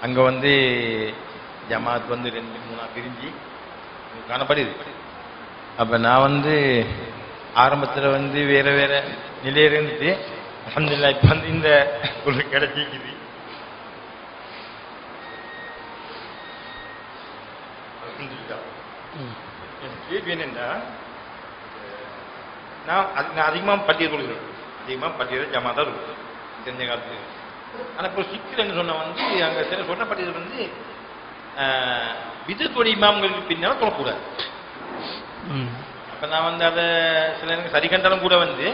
அங்க வந்து ஜமாத் வந்து 2-3 பிரிஞ்சு காணப்படுது. அப்ப நான் வந்து ஆரம்பத்துல வந்து வேற வேற நிலையில இருந்துட்டு அல்ஹம்துலில்லாஹ் இப்ப வந்து இந்த ஒரு கிடைச்சிக்குது. கேள்வி என்னன்னா, நான் அதிகமாக பட்டியல் கொடுக்குறேன், அதிகமாக பட்டியல் ஜமாத்தா இருக்கும் தெரிஞ்ச காலத்துல. ஆனா இப்போ சிக்கல் என்ன சொன்னா வந்து அங்க சில சொன்ன பட்டியல் வந்து விதத்தோட இமாம்களுக்கு பின்னால தொழக்கூடாது. அப்ப நான் வந்து அதை சில எனக்கு சரி கண்டாலும் கூட வந்து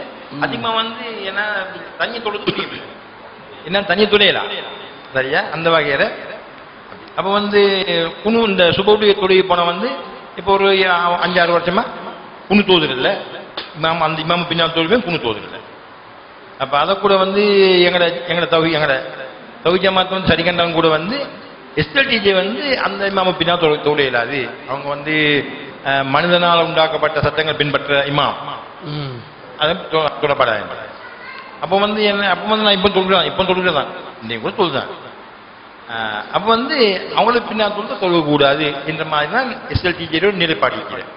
அதிகமா வந்து ஏன்னா தண்ணி தொழுது என்ன தண்ணி துளையலாம் சரியா அந்த வகையில. அப்ப வந்து குணு இந்த சுபவுடைய தொழுகை போன வந்து இப்போ ஒரு 5-6 வருஷமா குணு தோதுறது இல்லை, இமாம் அந்த இமாம பின்னால் தொழுவேன் குணு தோதுறது இல்லை. அப்ப அதை கூட வந்து எங்கட தௌஹீத் ஜமாத் வந்து சரி கண்டாலும் கூட வந்து எஸ்எல்டிஜே வந்து அந்த இமாம பின்னால் தொழ இயலாது. அவங்க வந்து மனிதனால் உண்டாக்கப்பட்ட சட்டங்கள் பின்பற்ற இமாம் அதை தொடப்படாது. அப்போ வந்து என்ன அப்போ வந்து நான் இப்போ சொல்றேன் இன்னைக்கு கூட சொல்றேன். அப்போ வந்து அவங்களுக்கு பின்னால் சொல்ல சொல்லக்கூடாது என்ற மாதிரி தான் எஸ்எல்டிஜேயோட நிலைப்பாடு இருக்கிறேன்.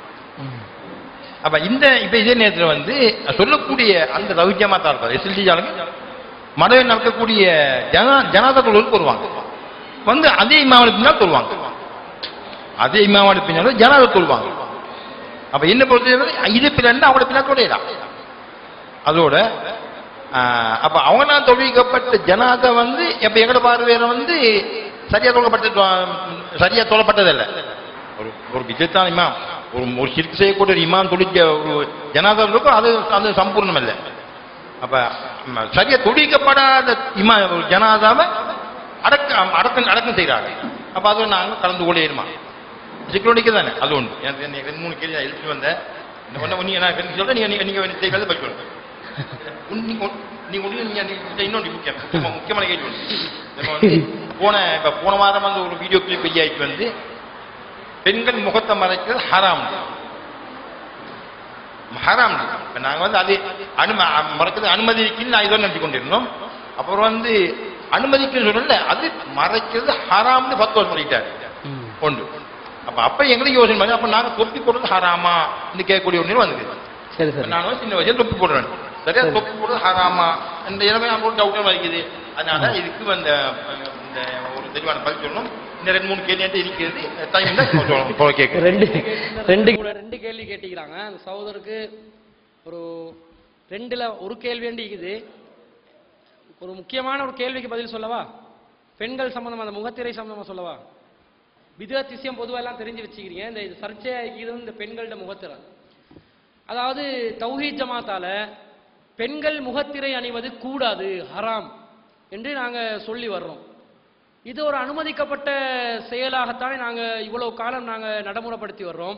அப்ப இப்ப இதே நேரத்தில் வந்து சொல்லக்கூடிய அந்த தௌஹீத் ஜமாத்தா இருப்பார் எஸ்எல்டிஜாலுக்கு மடவை நடக்கக்கூடிய ஜனாதா தொழுவுக்கு வருவாங்க வந்து அதே இமாமுக்கு பின்னால் சொல்லுவாங்க, அதே இமாமுக்கு பின்னால் ஜனாதா சொல்லுவாங்க. அப்ப என்ன பொறுத்த இது பின்னாடி அவங்களோட பின்னால் தொழிலாம் அதோட அப்ப அவங்க தொழிக்கப்பட்ட ஜனாதா வந்து எப்ப எங்கட பார்வையில வந்து சரியா தொழப்பட்டதில்லை. ஒரு விஜயத்தான் இமாம் ஒரு சிறுக்கு செய்யக்கூடிய ஒரு இமாம் தொழிக்க ஒரு ஜனாதா இருக்கும், அது சம்பூர்ணம் இல்லை. அப்ப சரியா தொழிக்கப்படாத ஜனாதாவை அடக்கம் செய்யறாங்க. அப்ப அது நாங்க கலந்து கொள்ளையுமா சிக்கலோடிக்க தானே அது ஒன்று. எனக்கு 2-3 கேள்வி எழுத்து வந்தேன் சொல்றேன், நீங்க படிக்கணும். இன்னொன்று முக்கியமான கேள்வி ஒன்று. போன வாரம் வந்து ஒரு வீடியோ கிளிப் வெளியாகி வந்து பெண்கள் முகத்தை மறைக்கிறது ஹராம். நாங்க வந்து அது மறைக்கிறது அனுமதி இருக்குன்னு நான் இதோ நினைச்சு கொண்டிருந்தோம். அப்புறம் வந்து அனுமதிக்குன்னு சொல்லல, அது மறைக்கிறது ஹராம்னு 10 வருஷம் சொல்லிட்டாரு ஒன்று. அப்ப எங்களுக்கு யோசனை பண்ணி அப்ப நாங்க தொப்பி போடுறது ஹராமா கேட்கக்கூடிய ஒன்று வந்தது. நான் சின்ன வயசுல தொப்பி போடுறேன், சரியா தொப்பி போடுறது ஹராமா இந்த இடமே ஒரு டவுட்டாக இருக்குது. அதனால இதுக்கு அந்த ஒரு தெளிவான பதில் சொல்லணும். இந்த 2-3 கேள்வி இருக்கிறது ரெண்டு கேள்வி கேட்டிக்கிறாங்க. அந்த சகோதரருக்கு ஒரு 2ல ஒரு கேள்வி இருக்குது. ஒரு முக்கியமான ஒரு கேள்விக்கு பதில் சொல்லவா? பெண்கள் சம்பந்தமா அந்த முகத்திரை சம்பந்தமா சொல்லவா? பிதஅத் விஷயம் பொதுவாக எல்லாம் தெரிஞ்சு வச்சுக்கிறீங்க. இந்த சர்ச்சையாகிறது இந்த பெண்களோட முகத்திரை. அதாவது தௌஹீத் ஜமாத்தால பெண்கள் முகத்திரை அணிவது கூடாது, ஹராம் என்று நாங்க சொல்லி வர்றோம். இது ஒரு அனுமதிக்கப்பட்ட செயலாகத்தான் நாங்க இவ்வளவு காலம் நாங்க நடைமுறைப்படுத்தி வர்றோம்.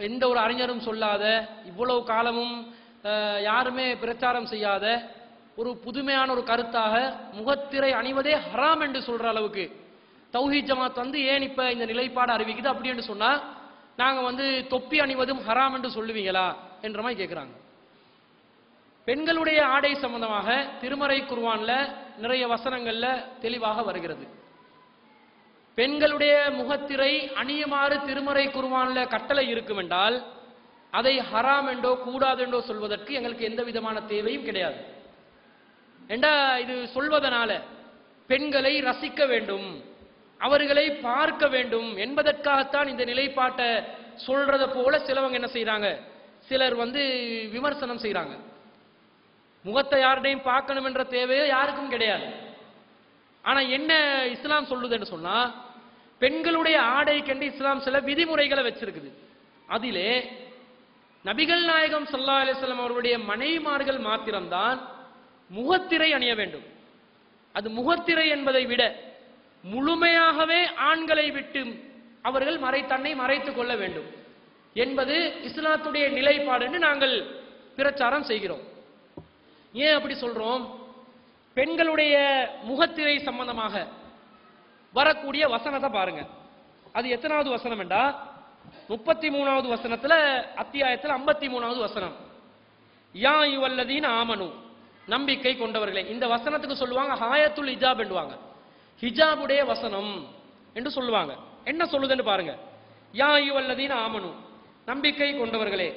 எந்த ஒரு அறிஞரும் சொல்லாத, இவ்வளவு காலமும் யாருமே பிரச்சாரம் செய்யாத ஒரு புதுமையான ஒரு கருத்தாக முகத்திரை அணிவதே ஹராம் என்று சொல்ற அளவுக்கு தௌஹீத் ஜமாத் வந்து ஏன் இப்ப இந்த நிலைப்பாடு அறிவிக்குது? அப்படி என்று சொன்னா நாங்க வந்து தொப்பி அணிவதும் ஹராம் என்று சொல்லுவீங்களா என்ற மாதிரி கேட்கிறாங்க. பெண்களுடைய ஆடை சம்பந்தமாக திருமறை குர்ஆன்ல நிறைய வசனங்கள்ல தெளிவாக வருகிறது. பெண்களுடைய முகத்திரை அணியுமாறு திருமறை குர்ஆன்ல கட்டளை இருக்கும் என்றால் அதை ஹராம் என்றோ கூடாது என்றோ சொல்வதற்கு எங்களுக்கு எந்த விதமான தேவையும் கிடையாது. ஏண்டா இது சொல்வதனால பெண்களை ரசிக்க வேண்டும், அவர்களை பார்க்க வேண்டும் என்பதற்காகத்தான் இந்த நிலைப்பாட்டை சொல்றத போல சிலவங்க என்ன செய்யறாங்க, சிலர் வந்து விமர்சனம் செய்யறாங்க. முகத்தை யாருடையும் பார்க்கணும் என்ற தேவையோ யாருக்கும் கிடையாது. ஆனா என்ன இஸ்லாம் சொல்லுதுன்னு சொன்னா, பெண்களுடைய ஆடைக்கென்று இஸ்லாம் சில விதிமுறைகளை வச்சிருக்குது. அதிலே நபிகள் நாயகம் ஸல்லல்லாஹு அலைஹி வஸல்லம் அவருடைய மனைவிமார்கள் மாத்திரம்தான் முகத்திரை அணிய வேண்டும். அது முகத்திரை என்பதை விட முழுமையாகவே ஆண்களை விட்டு அவர்கள் தன்னை மறைத்துக் கொள்ள வேண்டும் என்பது இஸ்லாத்துடைய நிலைப்பாடு என்று நாங்கள் பிரச்சாரம் செய்கிறோம். ஏன் அப்படி சொல்றோம்? பெண்களுடைய முகத்திரை சம்பந்தமாக வரக்கூடிய வசனத்தை பாருங்க. அது எத்தனாவது வசனம் என்றா 33வது வசனத்துல அத்தியாயத்தில் 53வது வசனம். யா அய்யுஹல்லதீன ஆமனு நம்பிக்கை கொண்டவர்களே. இந்த வசனத்துக்கு சொல்லுவாங்க ஹாயத்துல் ஹிஜாப் என்றுவாங்க. ஹிஜாபுடைய வசனம் என்று சொல்லுவாங்க. என்ன சொல்லுதுன்னு பாருங்க. யா அய்யுஹல்லதீன ஆமனு, நம்பிக்கை கொண்டவர்களே,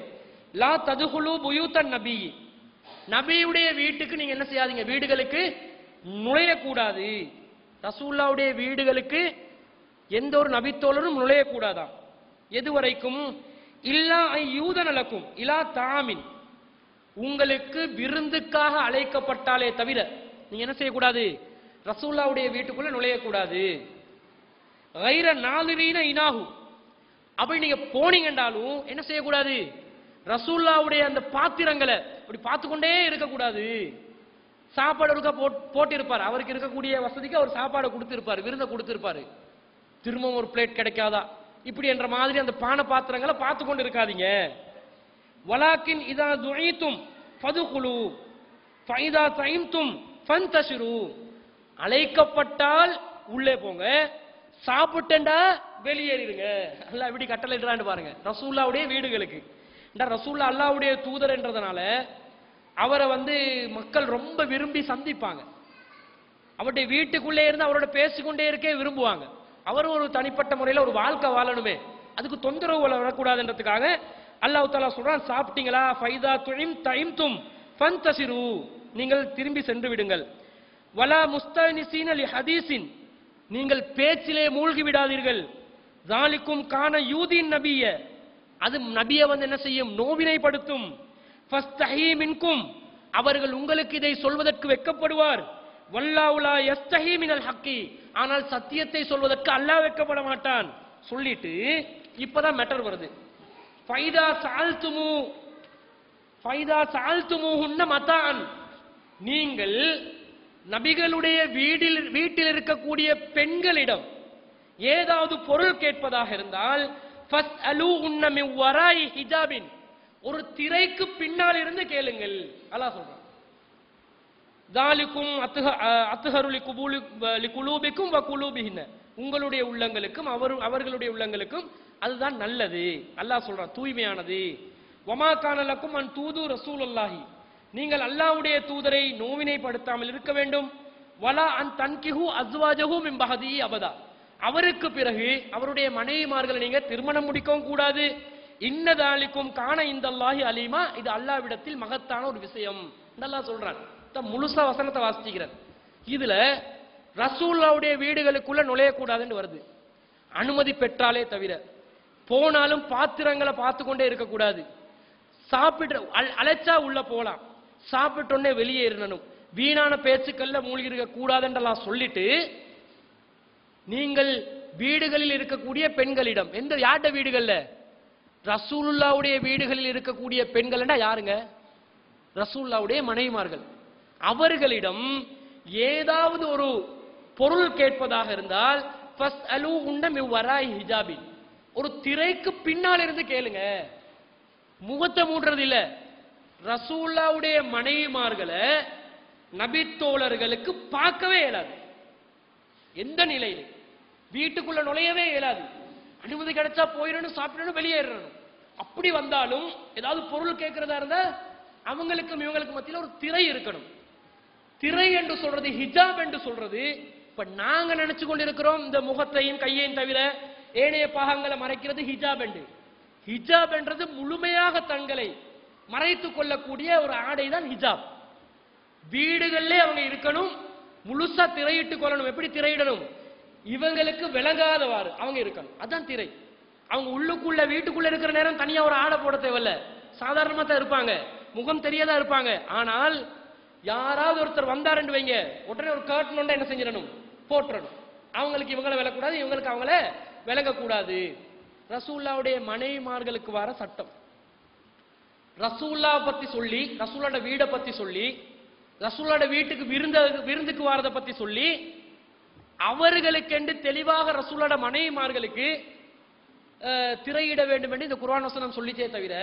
லா ததுகுலு புயூத்தன் நபி, நபியுடைய வீட்டுக்கு நீங்க என்ன செய்யாதீங்க, வீடுகளுக்கு நுழையக்கூடாது. ரசூலுல்லாஹ்வுடைய வீடுகளுக்கு எந்த ஒரு நபித்தோழரும் நுழையக்கூடாதாம். எதுவரைக்கும்? இல்லா ஐயூதனலக்கும் இலா தாமின், உங்களுக்கு விருந்துக்காக அழைக்கப்பட்டாலே தவிர நீங்க என்ன செய்யக்கூடாது, ரசூலுல்லாஹ்வுடைய வீட்டுக்குள்ள நுழையக்கூடாது. கைர நாலிரீன இனாஹு, அப்படி நீங்க போனீங்கன்றாலும் என்ன செய்யக்கூடாது, ரசூலுல்லாஹ்வுடைய அந்த பாத்திரங்களை அப்படி பார்த்துக்கொண்டே இருக்கக்கூடாது. சாப்பாடு ஒருக்கா போட்டிருப்பார், அவருக்கு இருக்கக்கூடிய வசதிக்கு அவர் சாப்பாடை கொடுத்திருப்பார், விருந்தை கொடுத்திருப்பாரு, திரும்பவும் ஒரு பிளேட் கிடைக்காதா இப்படி என்ற மாதிரி அந்த பான பாத்திரங்களை பார்த்து கொண்டு இருக்காதீங்க. வலாக்கின் இதா துஈத்தும் ஃபதுகுலு ஃபைதா தைம்தும் ஃபந்தஷிரு, அழைக்கப்பட்டால் உள்ளே போங்க, சாப்பிட்டேன்டா வெளியேறிடுங்க. அல்லாஹ் எப்படி கட்டளை இடுறான்னு பாருங்க. ரசூலுல்லாஹ்வுடைய வீடுகளுக்கு ரசூலுல்லாஹ் அல்லாஹ்வுடைய தூதர் என்றதுனால அவரை மக்கள் ரொம்ப விரும்பி சந்திப்பாங்க. அவருடைய வீட்டுக்குள்ளே இருந்து அவரோட பேசிக்கொண்டே இருக்கே விரும்புவாங்க. அவரும் ஒரு தனிப்பட்ட முறையில் ஒரு வாழ்க்கை வாழணுமே, அதுக்கு தொந்தரவு வரக்கூடாதுன்றதுக்காக அல்லாஹ் தஆலா சொல்றான், சாப்பிட்டீங்களா ஃபைதா தைம்தும் ஃபந்தஷிரு, நீங்கள் திரும்பி சென்று விடுங்கள். வலா முஸ்தனிசீன லி ஹதீஸின், நீங்கள் பேச்சிலே மூழ்கி விடாதீர்கள். ஜாலிக்கும் கான யூதின் நபிய, அது நபியை என்ன செய்யும், நோவினைப்படுத்தும். ஃபஸ்தஹீ மின்கும், அவர்கள் உங்களுக்கு இதை சொல்வதற்கு வெட்கப்படுவார். வல்லாஹு லா யஸ்தஹீ மினல் ஹக்கி, ஆனால் சத்தியத்தை சொல்வதற்கு அல்லாஹ் வெட்கப்பட மாட்டான். சொல்லிட்டு இப்பதான் மேட்டர் வருது. ஃபைதா சஅல்துமூஹுன்ன மதான், நீங்கள் நபிகளுடைய வீட்டில் இருக்கக்கூடிய பெண்களிடம் ஏதாவது பொருள் கேட்பதாக இருந்தால் ஃபஸ்அலூஹுன்ன மின் வராஇ ஹிஜாபின், ஒரு திரைக்கு பின்னால் இருந்து கேளுங்கள். அல்லாஹ் சொல்றான், தாலிக்கும் அத்ஹரு லிகுலூபிக்கும் வகுலூபிஹின்ன, உங்களுடைய உள்ளங்களுக்கும் அவர்களுடைய உள்ளங்களுக்கும் அதுதான் நல்லது. அல்லாஹ் சொல்றான், தூய்மையானது. வமா கான லக்கும் அன் தூது ரசூலுல்லாஹி, நீங்கள் அல்லாஹ்வுடைய தூதரை நோவினைப்படுத்தாமல் இருக்க வேண்டும். வலா அன் தன்கிஹு அஸ்வாஜஹு மின் பஹதி அபதா, அவருக்கு பிறகு அவருடைய மனைவிமார்களை நீங்க திருமணம் முடிக்கவும் கூடாது. இன்னதாலிக்கும் கான இந்தல்லாஹி அலீமா, இது அல்லாஹ்விடத்தில் மகத்தான ஒரு விஷயம். அல்லாஹ் சொல்றான். முழுசா வசனத்தை வாசிக்கிறார். இதுல ரசூலுல்லாஹ்வுடைய வீடுகளுக்குள்ள நுழையக்கூடாதுன்னு வருது. அனுமதி பெற்றாலே தவிர, போனாலும் பாத்திரங்களை பார்த்து கொண்டே இருக்கக்கூடாது. சாப்பிட்டு அழைச்சா உள்ள போலாம், சாப்பிட்டோன்னே வெளியேறணும், வீணான பேச்சுக்கள்ல மூழ்கி இருக்க கூடாதுன்றலாம் சொல்லிட்டு, நீங்கள் வீடுகளில் இருக்கக்கூடிய பெண்களிடம், எந்த யார்ட வீடுகள்ல, ரசூலுல்லாஹ்வுடைய வீடுகளில் இருக்கக்கூடிய பெண்கள்னா யாருங்க, ரசூலுல்லாஹ்வுடைய மனைவிமார்கள். அவர்களிடம் ஏதாவது ஒரு பொருள் கேட்பதாக இருந்தால் ஃபஸ்அலூஹுன்ன மின் வராஇ ஹிஜாபி, ஒரு திரைக்கு பின்னால் இருந்து கேளுங்க. முகத்தை மூடுறது இல்ல. ரசூலுல்லாஹ்வுடைய மனைவிமார்களை நபித்தோழர்களுக்கு பார்க்கவே இயலாது. எந்த நிலையில வீட்டுக்குள்ள நுழையவே இயலாது. அனுமதி கிடைச்சா போயிடணும், சாப்பிடணும், வெளியேறணும். அப்படி வந்தாலும் ஏதாவது பொருள் கேட்கிறதா இருந்தா அவங்களுக்கும் இவங்களுக்கு மத்தியில் ஒரு திரை இருக்கணும். திரை என்று சொல்றது, ஹிஜாப் என்று சொல்றது, இப்ப நாங்க நினைச்சு கொண்டிருக்கிறோம் இந்த முகத்தையும் கையையும் தவிர ஏனைய பாகங்களை மறைக்கிறது ஹிஜாப் என்று. ஹிஜாப் என்றது முழுமையாக தங்களை மறைத்துக் கொள்ளக்கூடிய ஒரு ஆடை தான் ஹிஜாப். வீடுகளிலே அவங்க இருக்கணும், முழுசா திரையிட்டுக் கொள்ளணும். எப்படி திரையிடணும், இவங்களுக்கு விளங்காதவாறு அவங்க இருக்கணும், அதான் திரை. அவங்க உள்ளுக்குள்ள வீட்டுக்குள்ள இருக்கிற நேரம் தனியா ஒரு ஆடை போட தேவையில்ல, சாதாரணமா தான் இருப்பாங்க, முகம் தெரியாதா இருப்பாங்க. ஆனால் யாராவது ஒருத்தர் வந்தாருன்னு வைங்க, உடனே ஒரு கர்டன் ஒன்றை என்ன செஞ்சிடணும், போட்டுறணும். அவங்களுக்கு இவங்களை விளக்கூடாது, இவங்களுக்கு அவங்கள விளங்கக்கூடாது. ரசூலுல்லாஹ்வுடைய மனைவிமார்களுக்கு வர சட்டம், ரசூலுல்லாஹ் பத்தி சொல்லி, ரசூலுல்லாஹ்வுடைய வீடை பத்தி சொல்லி, ரசூலுல்லாஹ்வுடைய வீட்டுக்கு விருந்துக்கு வரதை பத்தி சொல்லி, அவர்களுக்கென்று தெளிவாக ரசூலுல்லாஹ்வுடைய மனைவிமார்களுக்கு திரையிட வேண்டும் என்று இந்த குர்ஆன் வசனம் சொல்லிச்சே தவிர,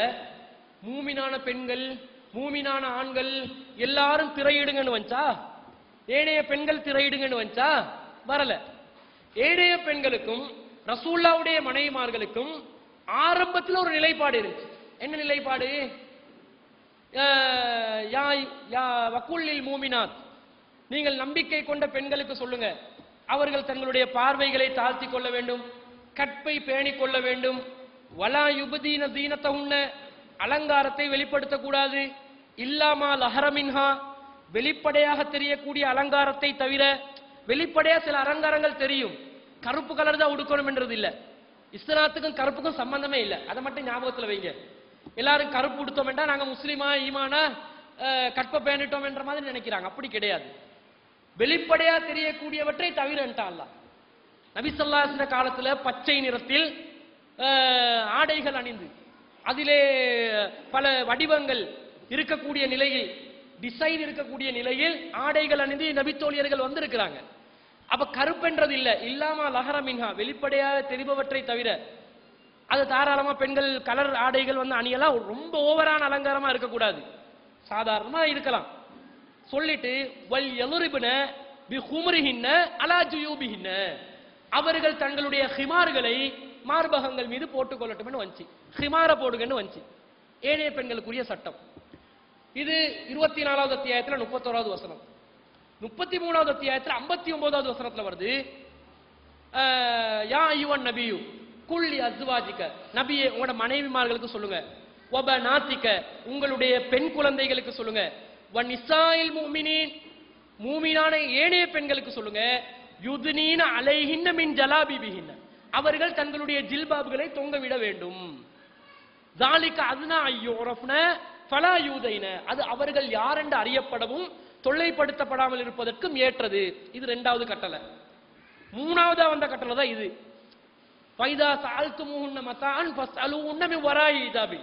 மூமினான பெண்கள் மூமினான ஆண்கள் எல்லாரும் திரையிடுங்கன்னு வந்துச்சா, ஏனைய பெண்கள் திரையிடுங்கன்னு வந்துச்சா, வரல. ஏனைய பெண்களுக்கும் ரசூலுல்லாஹ்வுடைய மனைவிமார்களுக்கும் ஆரம்பத்தில் ஒரு நிலைப்பாடு இருந்துச்சு. என்ன நிலைப்பாடு, வக்குல்லில் மூமினாத், நீங்கள் நம்பிக்கை கொண்ட பெண்களுக்கு சொல்லுங்க, அவர்கள் தங்களுடைய பார்வைகளை தாழ்த்தி கொள்ள வேண்டும், கற்பை பேணிக் கொள்ள வேண்டும். வலா யுபதீன தீனத்தஹுன்ன, அலங்காரத்தை வெளிப்படுத்தக்கூடாது. இல்லாமா லஹரமின்ஹா, வெளிப்படையாக தெரியக்கூடிய அலங்காரத்தை தவிர. வெளிப்படையா சில அலங்காரங்கள் தெரியும், கருப்பு கலர் தான் உடுக்கணும் என்றது இல்ல. இஸ்லாத்துக்கும் கருப்புக்கும் சம்பந்தமே இல்லை, அதை மட்டும் ஞாபகத்தில் வைங்க. எல்லாரும் கருப்பு உடுத்தோம் என்றா நாங்க முஸ்லிமா ஈமானா கற்ப பேணிட்டோம் என்ற மாதிரி நினைக்கிறாங்க. அப்படி கிடையாது. வெளிப்படையா தெரியக்கூடியவற்றை தவிர அல்லாஹ் நபி ஸல்லல்லாஹு அலைஹி வஸல்லம் காலத்துல பச்சை நிறத்தில் ஆடைகள் அணிந்து அதிலே பல வடிவங்கள் இருக்கக்கூடிய நிலையில், டிசைன் இருக்கக்கூடிய நிலையில் ஆடைகள் அணிந்து நபித்தோழியர்கள் வந்திருக்கிறாங்க. அப்ப கருப்பென்றது இல்ல. இல்லாம லஹரமின்ஹா, வெளிப்படையாக தெரிபவற்றை தவிர. அது தாராளமா பெண்கள் கலர் ஆடைகள் வந்து அணியலாம். ரொம்ப ஓவரான அலங்காரமா இருக்கக்கூடாது, சாதாரணமா இருக்கலாம். சொல்லிட்டு வல் யலுரிபுன பிஹும்ரிஹின்ன அலா ஜுயூபிஹின்ன, அவர்கள் தங்களுடைய ஹிமார்களை மார்பகங்கள் மீது போட்டுக் கொள்ளட்டும் வந்துச்சு. ஹிமார போடுங்கன்னு வந்துச்சு. ஏனைய பெண்களுக்குரிய சட்டம் இது 24வது அத்தியாயத்துல 31வது வசனம். 33வது அத்தியாயத்துல 59வது வசனத்துல வருது, யா அய்யுவன் நபியு குல்லி அஸ்வாஜிக, நபியே உங்களோட மனைவிமார்களுக்கு சொல்லுங்க, வப நாத்திக, உங்களுடைய பெண் குழந்தைகளுக்கு சொல்லுங்க, வநிசாயில் முஃமினீன், மூமினான ஏனைய பெண்களுக்கு சொல்லுங்க, யுத்னீன அலைஹின்ன மின் ஜலாபிபிஹின்ன, அவர்கள் தங்களுடைய ஜில்பாப்களை தொங்க விட வேண்டும். ذالک அத்னா அய்யுரஃப்ன ஃபலா யூதைன, அது அவர்கள் யார் என்று அறியப்படவும் தொல்லைப்படுத்தப்படாமல் இருப்பதற்கும் ஏற்றது. இது 2வது கட்டளை. 3வது வந்த கட்டளை தான் இது. ஃபைதா சஅல்துமுஹுன்ன மத்தான் ஃபஸ்அலூஹுன்ன மின் வராஇ இஜாபி,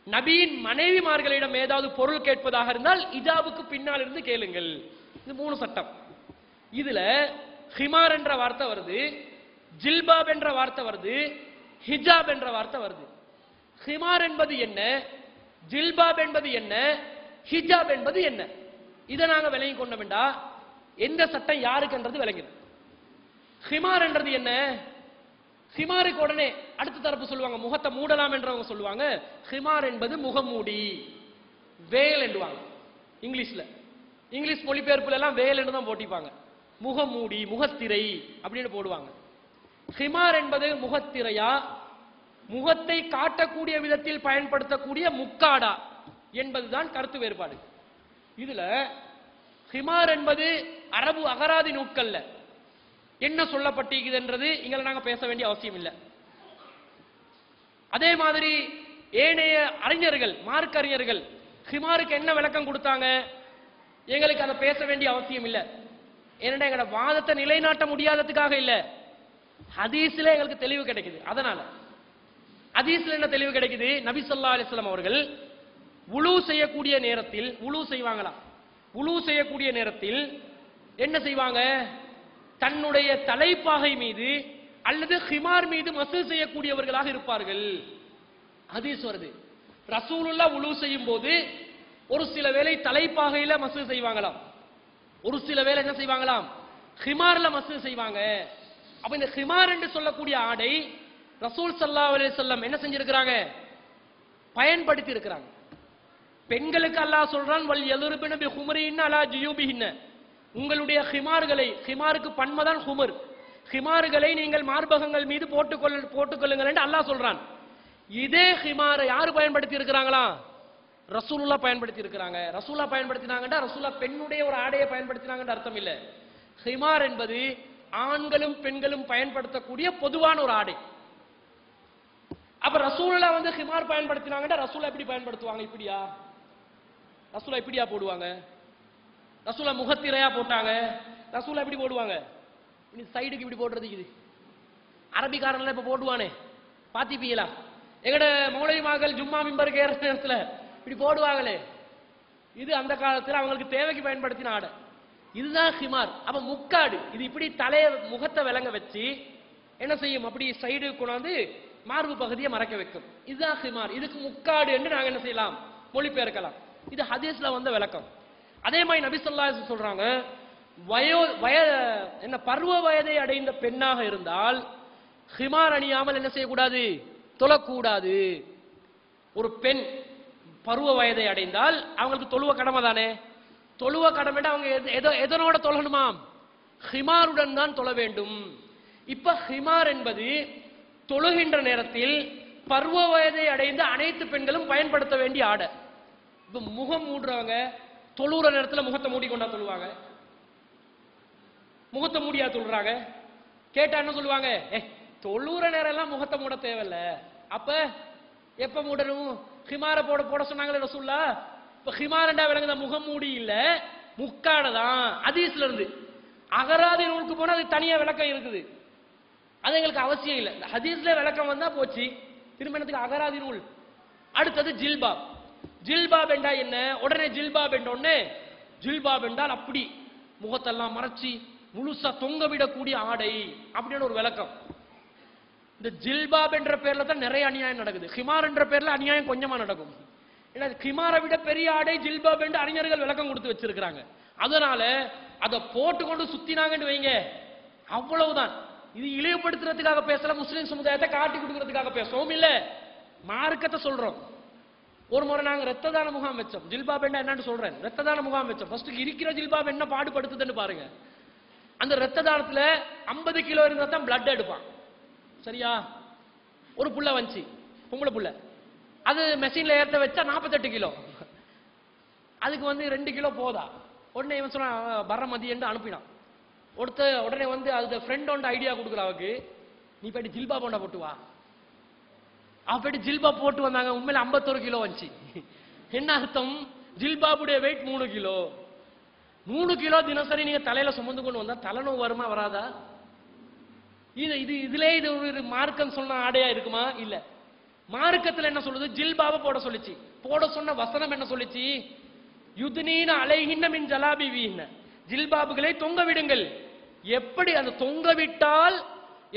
நபியின் மனைவிமார்களிடம் ஏதாவது பொருள் கேட்பதாக இருந்தால் இஜாபுக்கு பின்னால் இருந்து கேளுங்கள். இது 3 சட்டம். இதுல ஹிமார் என்ற வார்த்தை வருது, ஜில்பாப் என்ற வார்த்தை வருது, ஹிஜாப் என்ற வார்த்தை வருது. ஹிமார் என்பது என்ன, ஜில்பாப் என்பது என்ன, ஹிஜாப் என்பது என்ன, இதை நாங்க விளங்கி கொண்ட வேண்டாம். எந்த சட்டம் யாருக்குன்றது விளங்குது. ஹிமார் என்றது என்ன, ஹிமாருக்கு உடனே அடுத்த தரப்பு சொல்லுவாங்க முகத்தை மூடலாம் என்றவங்க சொல்லுவாங்க ஹிமார் என்பது முகமூடி, வேல் என்றுவாங்க. இங்கிலீஷ்ல, இங்கிலீஷ் மொழிபெயர்ப்புல எல்லாம் வேல் என்று தான் போட்டிப்பாங்க. முகமூடி, முகத்திரை அப்படின்னு போடுவாங்க. ஹிமார் என்பது முகத்திரையா, முகத்தை காட்டக்கூடிய விதத்தில் பயன்படுத்தக்கூடிய முக்காடா என்பதுதான் கருத்து வேறுபாடு. இதுல ஹிமார் என்பது அரபு அகராதி நூட்கள்ல என்ன சொல்லப்பட்டிருக்குதுன்றது இங்க நாங்க பேச வேண்டிய அவசியம் இல்லை. அதே மாதிரி ஏனைய அறிஞர்கள், மார்க்க அறிஞர்கள் ஹிமாருக்கு என்ன விளக்கம் கொடுத்தாங்க, எங்களுக்கு அதை பேச வேண்டிய அவசியம் இல்லை. ஏன்னா எங்களோட வாதத்தை நிலைநாட்ட முடியாததுக்காக இல்ல, ஹதீஸ்ல எங்களுக்கு தெளிவு கிடைக்குது. அதனால ஹதீஸ்ல என்ன தெளிவு கிடைக்குது, நபி ஸல்லல்லாஹு அலைஹி வஸல்லம் அவர்கள் வுளூ செய்யக்கூடிய நேரத்தில், வுளூ செய்வாங்களாம், வுளூ செய்யக்கூடிய நேரத்தில் என்ன செய்வாங்க, தன்னுடைய தலைப்பாகை மீது அல்லது ஹிமார் மீது மசூ செய்யக்கூடியவர்களாக இருப்பார்கள். ஹதீஸ் வருது. ரசூலுல்லாஹ் வுளூ செய்யும் போது ஒரு சில வேளை தலைப்பாகையில மசூ செய்வாங்களாம், ஒரு சில வேளை என்ன செய்வாங்களாம், ஹிமார்ல மசூ செய்வாங்க. அப்ப இந்த ஹிமார் என்று சொல்லக்கூடிய ஆடை ரசூல் ஸல்லல்லாஹு அலைஹி வஸல்லம் என்ன செஞ்சிருக்கிறாங்க, பயன்படுத்தி இருக்கிறாங்க. பெண்களுக்கு அல்லாஹ் சொல்றான் வல் யதுர்பின பிஹும்ரிஹின்ன அலா ஜுயூபிஹின்ன, உங்களுடைய ஹிமார்களை, ஹிமாருக்கு பன்மதான் ஹுமர், ஹிமார்களை நீங்கள் மார்பகங்கள் மீது போட்டுக்கொள்ளுங்கள் என்று அல்லாஹ் சொல்றான். இதே ஹிமாரை யாரு பயன்படுத்தி இருக்கிறாங்களா, ரசூலுல்லாஹ் பயன்படுத்தி இருக்கிறாங்க. ரசூலுல்லாஹ் பயன்படுத்தினாங்கடா ரசூலுல்லாஹ் பெண்ணுடைய ஒரு ஆடையை பயன்படுத்தினாங்கன்ற அர்த்தம் இல்ல. ஹிமார் என்பது ஆண்களும் பெண்களும் பயன்படுத்தக்கூடிய பொதுவான ஒரு ஆடை. அப்ப ரசூலுல்லாஹ் வந்து ஹிமார் பயன்படுத்தினாங்கடா ரசூலுல்லாஹ் எப்படி பயன்படுத்துவாங்க, இப்படியா, ரசூலுல்லாஹ் இப்படியா போடுவாங்க, ரசூலுல்லாஹ் முகத்திரையா போட்டாங்க, ரசூலுல்லாஹ் எப்படி போடுவாங்க, சைடுக்கு இப்படி போடுறது. இது அரபிக்காரன்ல இப்ப போடுவானே பாத்திப்பீங்களா, எங்கட மௌலவிமார்கள் ஜும்மா மிம்பருக்கு ஏற நேரத்துல இப்படி போடுவாங்களே, இது அந்த காலத்துல அவங்களுக்கு தேவைக்கு பயன்படுத்தின ஆடை. இதுதான் ஹிமார். அப்ப முக்காடு, இது இப்படி தலைய முகத்தை விளங்க வச்சு என்ன செய்யும், அப்படி சைடு கொண்டாந்து மார்பு பகுதியை மறைக்க வைக்கும். இதுதான் ஹிமார். இதுக்கு முக்காடு என்று நாங்க என்ன செய்யலாம், மொழிபெயர்க்கலாம். இது ஹதீஸ்ல வந்த விளக்கம். அதே மாதிரி நபி ஸல்லல்லாஹு அலைஹி வஸல்லம் சொல்றாங்க, என்ன பருவ வயதை அடைந்த பெண்ணாக இருந்தால் ஹிமார் அணியாமல் என்ன செய்யக்கூடாது, தொழக்கூடாது. ஒரு பெண் பருவ வயதை அடைந்தால் அவங்களுக்கு தொழுவ கடமை தானே. தொழுவ கடமை அவங்க எதனோட தொழணுமாம்? ஹிமாருடன் தான் தொழ வேண்டும். இப்ப ஹிமார் என்பது தொழுகின்ற நேரத்தில் பருவ வயதை அடைந்த அனைத்து பெண்களும் பயன்படுத்த வேண்டிய ஆடை. இப்ப முகம் மூடுறவங்க தொழுற நேரத்தில் முகத்தை மூடிக்கொண்டா தொழுவாங்க, முகத்தை மூடியா தொழுறாங்க. கேட்டா என்ன சொல்லுவாங்க? தொழுற நேரம் எல்லாம் முகத்தை மூட தேவையில்ல, அப்ப எப்ப மூடணும்? ஹிமார போட போட சொன்னாங்களே ரசூல்லா. இப்ப ஹிமாரண்டா விளங்குத முகம் மூடி இல்ல, முக்காடதான். ஹதீஸ்ல இருந்து அகராதி நூலுக்கு போனா அது தனியா விளக்கம் இருக்குது, அது எங்களுக்கு அவசியம் இல்லை. ஹதீஸ்ல விளக்கம் வந்தா போச்சு, திருமணத்துக்கு அகராதி நூல். அடுத்தது ஜில்பாப். ஜில்பாப் என்றா என்ன? உடனே ஜில்பாப் என்றோடனே, ஜில்பாப் என்றால் அப்படி முகத்தெல்லாம் மறைச்சி முழுசா தொங்க விடக்கூடிய ஆடை அப்படின்னு ஒரு விளக்கம். இந்த ஜில்பாப் என்ற பேர்ல தான் நிறைய அநியாயம் நடக்குது. ஹிமார் என்ற பேர்ல அநியாயம் கொஞ்சமா நடக்கும். ஏன்னா ஹிமாரை விட பெரிய ஆடை ஜில்பாப் என்று அறிஞர்கள் விளக்கம் கொடுத்து வச்சிருக்கிறாங்க. அதனால அதை போட்டுக்கொண்டு சுத்தினாங்கன்னு வைங்க, அவ்வளவுதான். இது இழிவுபடுத்துறதுக்காக பேசல, முஸ்லிம் சமுதாயத்தை காட்டி கொடுக்கறதுக்காக பேசுவோம் இல்ல, மார்க்கத்தை சொல்றோம். ஒரு முறை நாங்க ரத்த தான முகாம் வச்சோம். ஜில்பாப் என்னன்னு சொல்றேன், ரத்த தான முகாம் வச்சோம். ஃபர்ஸ்ட் இருக்கிற ஜில்பாப் என்ன பாடுபடுத்துதுன்னு பாருங்க. அந்த ரத்த தானத்துல 50 கிலோ இருந்தா தான் பிளட் எடுப்பான், சரியா? ஒரு புள்ள வந்துச்சு, பொம்பளை புள்ள, அது மெஷின்ல ஏற்ற வச்சா 48 கிலோ. அதுக்கு 2 கிலோ போதா. உடனே இவன் சொன்னா வர மதி என்று அனுப்பினான். உடனே அது ஃப்ரெண்ட் ஒன்று ஐடியா கொடுக்குற அவக்கு, நீ போயிட்டு ஜில்பா போண்டா போட்டு வா. அவ போயிட்டு ஜில்பா போட்டு வந்தாங்க. உண்மையில 51 கிலோ வந்துச்சு. என்ன அர்த்தம்? ஜில்பாபுடைய வெயிட் 3 கிலோ. 3 கிலோ தினசரி நீங்க தலையில சுமந்து கொண்டு வந்தா தலைநோவு வருமா வராதா? இது ஒரு மார்க்கம் சொன்ன ஆடையா இருக்குமா? இல்ல. மார்க்கத்துல என்ன சொல்லுது? ஜில்பாப போட சொல்லிச்சு. போட சொன்ன வசனம் என்ன சொல்லிச்சு? யுத்னீன அலைஹின்ன மின் ஜலாபிவிஹின்ன, ஜில்பாபுகளை தொங்க விடுங்கள். எப்படி அந்த தொங்க விட்டால்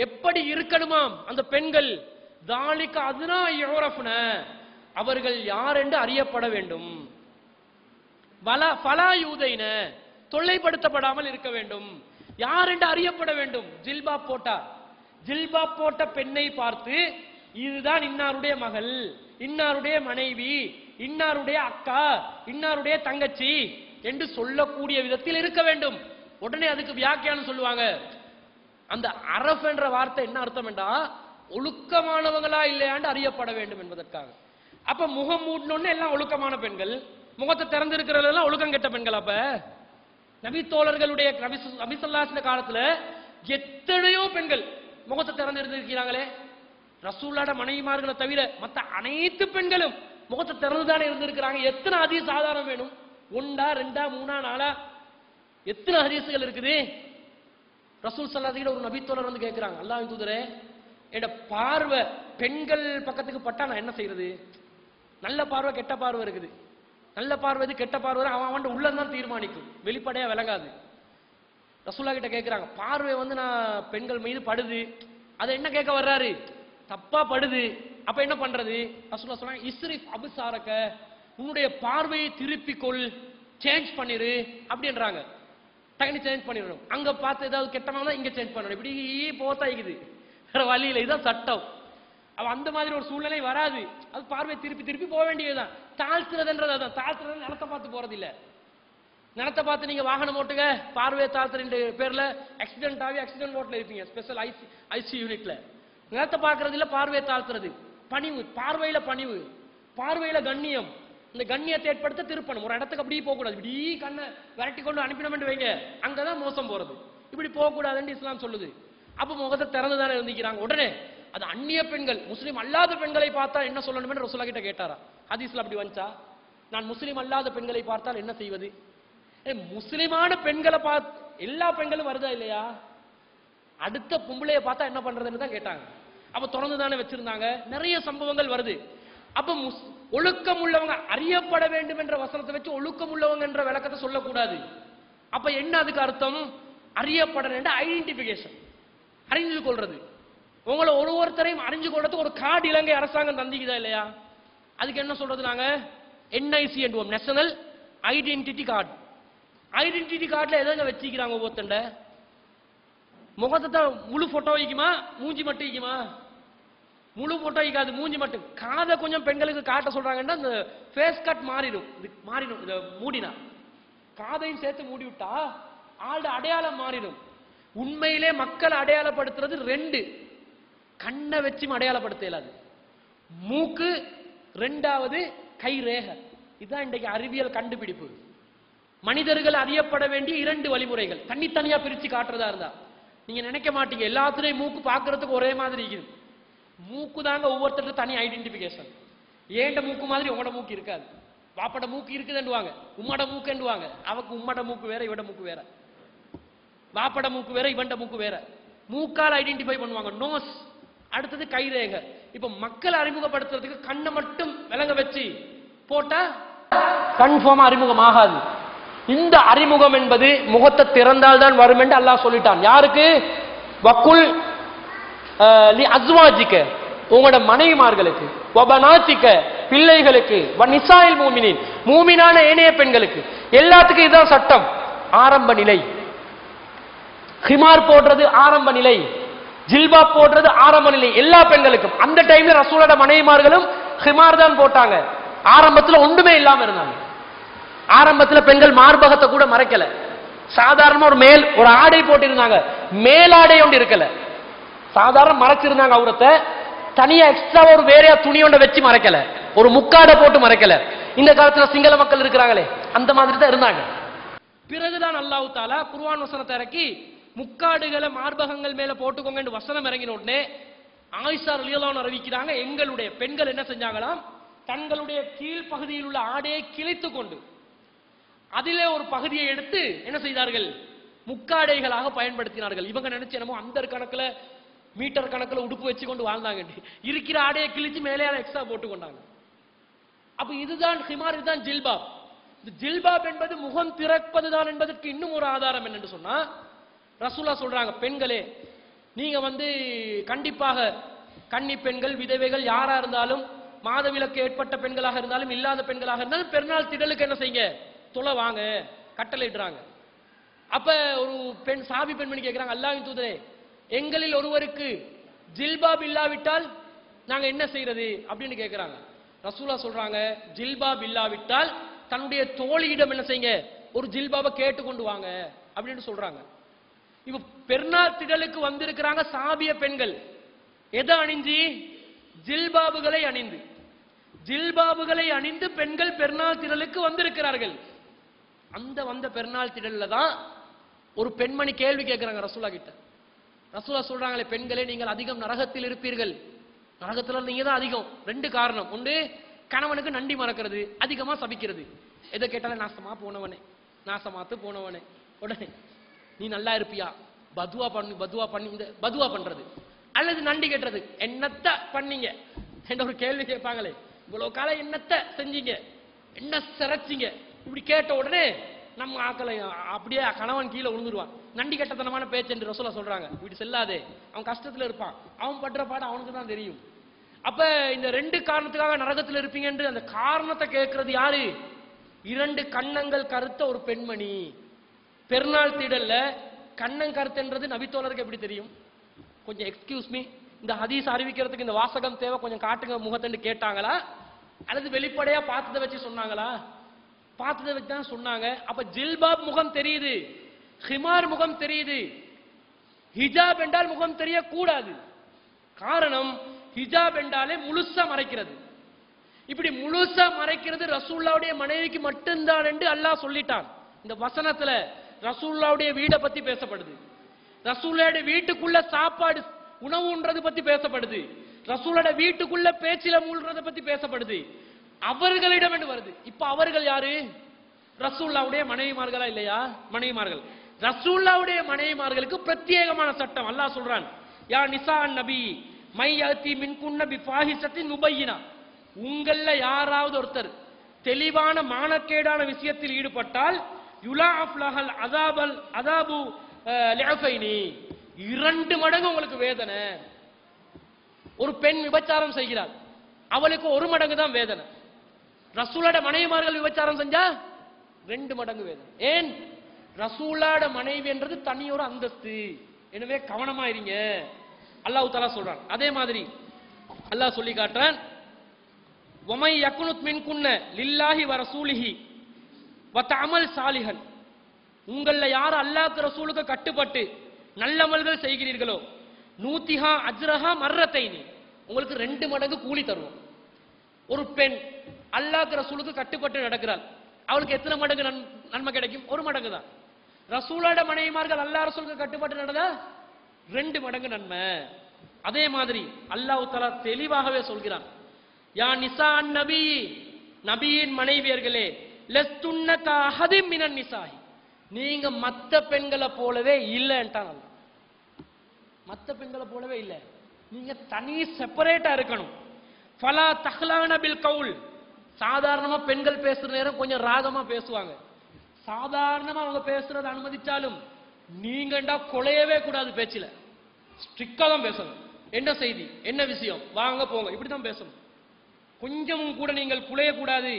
எப்படி இருக்கணுமாம் அந்த பெண்கள்? தாலிக அதுனா யுரஃப்ன, அவர்கள் யார் என்று அறியப்பட வேண்டும். ஃபலா யூதைன, தொல்லைப்படுத்தப்படாமல் இருக்க வேண்டும். யார் என்று அறியப்பட வேண்டும். ஜில்பாப் போட்டா, ஜில்பாப் போட்ட பெண்ணை பார்த்து இதுதான் இன்னாருடைய மகள், இன்னாருடைய மனைவி, இன்னாருடைய அக்கா, இன்னாருடைய தங்கச்சி என்று சொல்லக்கூடிய விதத்தில் இருக்க வேண்டும். உடனே அதுக்கு வியாக்கியானம் சொல்லுவாங்க. அந்த அரஃப் என்ற வார்த்தை என்ன அர்த்தம் என்றா, ஒழுக்கமானவங்களா இல்லையாண்டு அறியப்பட வேண்டும் என்பதற்காக. அப்ப முகம் மூடணும்னு எல்லாம் ஒழுக்கமான பெண்கள், முகத்தை திறந்திருக்கிறதெல்லாம் ஒழுக்கம் கெட்ட பெண்கள். அப்ப நபி தோழர்களுடைய நபி ஸல்லல்லாஹு அலைஹி காலத்துல எத்தனையோ பெண்கள் முகத்தை திறந்திருக்கிறாங்களே. ரசூலுல்லாஹ்ட மனைவிமார்களை தவிர மற்ற அனைத்து பெண்களும் முகத்தை திறந்துதானே இருந்திருக்கிறாங்க. எத்தனை ஹதீஸ் ஆதாரம் வேணும்? 1, 2, 3, 4 எத்தனை ஹதீஸ்கள் இருக்குது? ரசூல் ஸல்லல்லாஹு அலைஹி ஒரு நபி தோழர் கேட்கிறாங்க, அல்லாஹ்வின் தூதரே, என் பார்வை பெண்கள் பக்கத்துக்கு பட்டா நான் என்ன செய்யறது? நல்ல பார்வை கெட்ட பார்வை இருக்குது. நல்ல பார்வை கெட்ட பார்வை அவன் உள்ளதான் தீர்மானிக்கும், வெளிப்படையா விளங்காது. ரசூலுல்லாஹ் கிட்ட கேட்கிறாங்க, பார்வை நான் பெண்கள் மீது படுது, அதை என்ன கேட்க வர்றாரு? தப்பா படுது, அப்ப என்ன பண்றது? ரசூலுல்லாஹ் சொல்றாங்க, இஸ்ரிஃப் அப்சாரக, உன்னுடைய பார்வையை திருப்பிக்கொள், சேஞ்ச் பண்ணிரு அப்படின்றாங்க. டக்குனு சேஞ்ச் பண்ணிடணும். அங்க பார்த்து ஏதாவது கெட்டமா இங்க சேஞ்ச் பண்ணணும். இப்படி போத்தாய்க்குது, வேற வழியில. இதுதான் சட்டம். அவ அந்த மாதிரி ஒரு சூழ்நிலை வராது. அது பார்வை திருப்பி திருப்பி போக வேண்டியதுதான். தாழ்த்துறதுன்றது அதான். தாழ்த்துறது நிலத்தை பார்த்து போறது இல்ல. நிலத்தை பார்த்து நீங்க வாகனம் ஓட்டுங்க, பார்வையை தாழ்த்துற பேர்ல ஆக்சிடென்ட் ஆகி ஆக்சிடென்ட் ஓட்டல இருப்பீங்க, ஸ்பெஷல் ஐசி யூனிட்ல. நிலத்தை பார்க்கறது இல்ல, பார்வையை தாழ்த்துறது. பணிவு, பார்வையில பணிவு, பார்வையில கண்ணியம். இந்த கண்ணியத்தை ஏற்படுத்த திருப்பணும். ஒரு இடத்துக்கு அப்படியே போக கூடாது. இப்படி கண்ணை விரட்டி கொண்டு அனுப்பினோம் வைங்க, அங்கதான் மோசம் போறது. இப்படி போக கூடாதுன்னு இஸ்லாம் சொல்லுது. அப்ப முகத்தை திறந்துதானே இருந்திக்கிறாங்க. உடனே அது அந்நிய பெண்கள், முஸ்லீம் அல்லாத பெண்களை பார்த்தா என்ன சொல்லணும் ரசூலுல்லாஹ் கிட்ட கேட்டாரா? ஹதீஸ்ல அப்படி வந்துச்சா? நான் முஸ்லீம் அல்லாத பெண்களை பார்த்தால் என்ன செய்வது? முஸ்லிமான பெண்களை பார்த்து எல்லா பெண்களும் வருதா இல்லையா? அடுத்த பொம்பளைய பார்த்தா என்ன பண்றதுன்னு தான் கேட்டாங்க. அப்ப தொடர்ந்து தானே வச்சிருந்தாங்க. நிறைய சம்பவங்கள் வருது. அப்ப ஒழுக்கம் உள்ளவங்க அறியப்பட வேண்டும் என்ற வசனத்தை வச்சு ஒழுக்கம் உள்ளவங்க என்ற விளக்கத்தை சொல்லக்கூடாது. அப்ப என்ன அதுக்கு அர்த்தம்? அறியப்பட வேண்டும், ஐடென்டிபிகேஷன், அறிஞ்சு கொள்றது. உங்களை ஒருத்தரையும் அறிஞ்சு கொள்றதுக்கு ஒரு கார்டு இலங்கை அரசாங்கம் தந்திக்குதா இல்லையா? அதுக்கு என்ன சொல்றது நாங்க? NIC என்போம், நேஷனல் ஐடென்டிட்டி கார்டு. ஐடென்டிட்டி கார்டுல எதங்க வச்சிக்கிறாங்க? ஒவ்வொருத்தண்ட முகத்தை தான் முழு போட்டோ வைக்குமா, மூஞ்சி மட்டும் வைக்குமா? முழு போட்டோ இருக்காது, மூஞ்சி மட்டும். காதை கொஞ்சம் பெண்களுக்கு காட்ட சொல்றாங்கன்னா அந்த ஃபேஸ் கட் மாறிடும். இது மாறிடும். இதை மூடினா காதையும் சேர்த்து மூடி விட்டா ஆளோட அடையாளம் மாறிடும். உண்மையிலே மக்கள் அடையாளப்படுத்துறது ரெண்டு. கண்ணை வச்சு அடையாளப்படுத்த இயலாது. மூக்கு, ரெண்டாவது கை ரேகை. இதுதான் இன்றைக்கு அறிவியல் கண்டுபிடிப்பு. மனிதர்கள் அறியப்பட வேண்டிய இரண்டு வழிமுறைகள் தனித்தனியா பிரிச்சு காட்டுறதா இருந்தா நீங்க நினைக்க மாட்டீங்க எல்லாத்துலயும் மூக்கு பார்க்கறதுக்கு ஒரே மாதிரி இருக்குது. மூக்கு தாங்க ஒவ்வொருத்தருக்கு தனி ஐடென்டிபிகேஷன். ஏண்ட மூக்கு மாதிரி உங்களோட மூக்கு இருக்காது. வாப்பட மூக்கு இருக்குதுன்னுவாங்க, உம்மட மூக்குன்னுவாங்க. அவக்கு உம்மட மூக்கு வேற, இவட மூக்கு வேற. வாப்பட மூக்கு வேற, இவண்ட மூக்கு வேற. மூக்கால் ஐடென்டிஃபை பண்ணுவாங்க. நோஸ், அடுத்தது கைரேகை. இப்ப மக்கள் அறிமுகப்படுத்துறதுக்கு கண்ணை மட்டும் விளங்க வச்சு போட்டா கன்ஃபார்மா அறிமுகம் ஆகாது. இந்த அறிமுகம் என்பது முகத்தை திறந்தால் தான் வரும் என்று அல்லாஹ் சொல்லிட்டான். யாருக்கு? வக்குல் அஸ்வாஜிக்க, உங்களோட மனைவிமார்களுக்கு, வபனாத்திக்க, பிள்ளைகளுக்கு, வநிசாயில் மூமினின், மூமினான ஏனைய பெண்களுக்கு, எல்லாத்துக்கும் இதுதான் சட்டம். ஆரம்ப நிலை. ஹிமார் போடுறது ஆரம்ப நிலை, ஜில்பாப் போடுறது ஆரம்ப நிலை எல்லா பெண்களுக்கும். அந்த டைம்ல ரசூலோட மனைவிமார்களும் ஹிமார் தான் போட்டாங்க. ஆரம்பத்துல ஒன்றுமே இல்லாம இருந்தாங்க. ஆரம்பத்துல பெண்கள் மார்பகத்தை கூட மறைக்கல. சாதாரணமா ஒரு ஆடை போட்டிருந்தாங்க, மேலாடை ஒன்று இருக்கல. சாதாரண மறைச்சிருந்தாங்க அவுரத்தை. தனியா எக்ஸ்ட்ரா ஒரு வேறையா துணி ஒன்றை வச்சு மறைக்கல, ஒரு முக்காடை போட்டு மறைக்கல. இந்த காலத்துல சிங்கள மக்கள் இருக்கிறாங்களே அந்த மாதிரி தான் இருந்தாங்க. பிறகுதான் அல்லாஹ் தஆலா குர்ஆன் வசனத்தை இறக்கி முக்காடுகளை மார்பகங்கள் மேல போட்டுக்கோங்க வசனம் இறங்கின உடனே ஆயிஷா ரலியல்லாஹு அன்ஹா அறிவிக்கிறாங்க, எங்களுடைய பெண்கள் என்ன செஞ்சாங்களாம், தங்களுடைய கீழ் பகுதியில் உள்ள ஆடையை கிழித்து கொண்டு அதிலே ஒரு பகுதியை எடுத்து என்ன செய்தார்கள், முக்காடைகளாக பயன்படுத்தினார்கள். இவங்க நினைச்சு என்னமோ அந்த கணக்குல மீட்டர் கணக்குல உடுப்பு வச்சு கொண்டு வாழ்ந்தாங்க. இருக்கிற ஆடையை கிழிச்சு மேலே எக்ஸ்ட்ரா போட்டு கொண்டாங்க. அப்ப இதுதான் ஹிமார், இதுதான் ஜில்பாப். ஜில்பாப் என்பது முகம் திறப்பதுதான் என்பதற்கு இன்னும் ஒரு ஆதாரம் என்னன்னு சொன்னா, ரசூலா சொல்றாங்க, பெண்களே நீங்க கண்டிப்பாக கன்னி பெண்கள், விதவைகள் யாரா இருந்தாலும், மாதவிலக்கு ஏற்பட்ட பெண்களாக இருந்தாலும், இல்லாத பெண்களாக இருந்தாலும் பெருநாள் திடலுக்கு என்ன செய்யுங்க, தொலை வாங்க கட்டளை இடுறாங்க. அப்ப ஒரு பெண் சாபி பெண்மணி கேட்கிறாங்க, அல்லாஹ்வின் தூதரே எங்களில் ஒருவருக்கு ஜில்பாப் இல்லாவிட்டால் நாங்க என்ன செய்யறது அப்படின்னு கேட்கிறாங்க. ரசூலா சொல்றாங்க, ஜில்பாப் இல்லாவிட்டால் தன்னுடைய தோழியிடம் என்ன செய்யுங்க, ஒரு ஜில்பாபை கேட்டு கொண்டு வாங்க அப்படின்னு சொல்றாங்க. இப்ப பெருநாள் திடலுக்கு வந்திருக்கிறாங்க சாபிய பெண்கள். எதை அணிஞ்சு? ஜில்பாபுகளை அணிந்து. ஜில்பாபுகளை அணிந்து பெண்கள் பெருநாள் திடலுக்கு வந்திருக்கிறார்கள். அந்த வந்த பெருநாள் திடல்ல தான் ஒரு பெண்மணி கேள்வி கேட்கிறாங்க ரசூலா கிட்ட. ரசூலா சொல்றாங்களே, பெண்களே நீங்கள் அதிகம் நரகத்தில் இருப்பீர்கள். நரகத்துல நீங்க தான் அதிகம். ரெண்டு காரணம். ஒன்று, கணவனுக்கு நன்றி மறக்கிறது, அதிகமா சபிக்கிறது. எதை கேட்டாலும் நாசமா போனவனே, நாசமாத்து போனவனே, உடனே நீ நல்லா இருப்பியா, பதுவா பண்ணி இந்த பதுவா பண்றது அல்லது நன்றி கேட்டுறது. என்னத்த பண்ணீங்க என்ற ஒரு கேள்வி கேட்பாங்களே, இவ்வளவு காலம் என்னத்த செஞ்சீங்க, என்ன சிறைச்சிங்க, இப்படி கேட்ட உடனே நம்ம ஆக்களை அப்படியே கணவன் கீழே விழுந்துருவான். நன்றி கட்டத்தனமான பேச்சு என்று ரசூலா சொல்றாங்க. இப்படி செல்லாதே, அவன் கஷ்டத்துல இருப்பான், அவன் படுற பாடம் அவனுக்கு தான் தெரியும். அப்ப இந்த ரெண்டு காரணத்துக்காக நரகத்தில் இருப்பீங்க என்று அந்த காரணத்தை கேட்கறது யாரு? இரண்டு கண்ணங்கள் கருத்த ஒரு பெண்மணி. பெருநாள் திடல்ல கண்ணன் கருத்துன்றது நபித்தோழருக்கு எப்படி தெரியும்? கொஞ்சம் எக்ஸ்கியூஸ் மீ, இந்த ஹதீஸ் அறிவிக்கிறதுக்கு இந்த வாசகம் தேவை, கொஞ்சம் காட்டுங்க முகத்தண்டு கேட்டாங்களா அல்லது வெளிப்படையா பார்த்ததை வச்சு சொன்னாங்களா? பார்த்ததை வச்சு தான் சொன்னாங்க. அப்ப ஜில்பாப் முகம் தெரியுது, ஹிமார் முகம் தெரியுது, ஹிஜாப் என்றால் முகம் தெரியக்கூடாது. காரணம், ஹிஜாப் என்றாலே முழுசா மறைக்கிறது. இப்படி முழுசா மறைக்கிறது ரசூலுல்லாஹ்வுடைய மனைவிக்கு மட்டும்தான் என்று அல்லாஹ் சொல்லிட்டான். இந்த வசனத்துல ரசூலுல்லாஹ்வுடைய வீடை பத்தி பேசப்படுது, ரசூலுல்லாஹ்வுடைய வீட்டுக்குள்ள சாப்பாடு உணவுன்றது பத்தி பேசப்படுது, ரசூலுல்லாஹ்வுடைய வீட்டுக்குள்ள பேச்சில மூழ்கிறத பத்தி பேசப்படுது. அவர்களிடம் என்று வருது. இப்ப அவர்கள் யாரு? ரசூலுல்லாஹ்வுடைய மனைவிமார்களா இல்லையா? மனைவிமார்கள். ரசூலுல்லாஹ்வுடைய மனைவிமார்களுக்கு பிரத்யேகமான சட்டம். அல்லாஹ் சொல்றான், யா நிசா நபி மை யதி மின்குன்ன பிஃபாஹிஷத்தின் முபையினா, உங்கள யாராவது ஒருத்தர் தெளிவான மானக்கேடான விஷயத்தில் ஈடுபட்டால் யுலாஃப் லஹல் அதாபு லிஅஃபைனி, 2 மடங்கு உங்களுக்கு வேதனை. ஒரு பெண் விபச்சாரம் செய்கிறாள், அவளுக்கு 1 மடங்கு தான் வேதனை. ரசூலோட மனைவிமார்கள் விபச்சாரம் செஞ்சா 2 மடங்கு வேதனை. ஏன்? ரசூலோட மனைவி என்றது தனியொரு அந்தஸ்து. எனவே கவனமா இருங்க அல்லாஹ் தஆலா சொல்றான். அதே மாதிரி அல்லாஹ் சொல்லி காட்டுறான், வமை யக்குனுத் மின்குன்ன லில்லாஹி வ ரசூலிஹி வ தஅமல் சாலிஹன். உங்கள யார் அல்லாஹ்வுக்கு ரசூலுக்கு கட்டுப்பட்டு நல்லமல்கள் செய்கிறீர்களோ நூத்திஹா அஜ்ரஹா மர்ரத்தைனி, உங்களுக்கு 2 மடங்கு கூலி தருவோம். ஒரு பெண் அல்லாஹ்வுக்கு ரசூலுக்கு கட்டுப்பட்டு நடக்கிறாள், அவளுக்கு எத்தனை மடங்கு நன்மை கிடைக்கும்? 1 மடங்கு தான். ரசூலோட மனைவிமார்கள் அல்லாஹ் ரசூலுக்கு கட்டுப்பட்டு நடந்தா 2 மடங்கு நன்மை. அதே மாதிரி அல்லாஹ் தஆலா தெளிவாகவே சொல்கிறான், யா நிசா நபி, நபியின் மனைவியர்களே, லஸ்துன்ன கஅஹதிம் மினன் நிசாஹி, நீங்க மத்த பெண்களை போலவே இல்லன்றான். மத்த பெண்களை போலவே இல்ல, நீங்க தனி செப்பரேட்டா இருக்கணும். ஃபலா தஹ்லான பில் கவுல், சாதாரணமா பெண்கள் பேசுற நேரம் கொஞ்சம் ராகமா பேசுவாங்க. சாதாரணமா அவங்க பேசுறத அனுமதிச்சாலும் நீங்கண்டா கொலையவே கூடாது, பேச்சில ஸ்ட்ரிக்டா தான் பேசணும். என்ன செய்தி, என்ன விஷயம், வாங்க போங்க, இப்படிதான் பேசணும். கொஞ்சமும் கூட நீங்கள் குலைய கூடாது.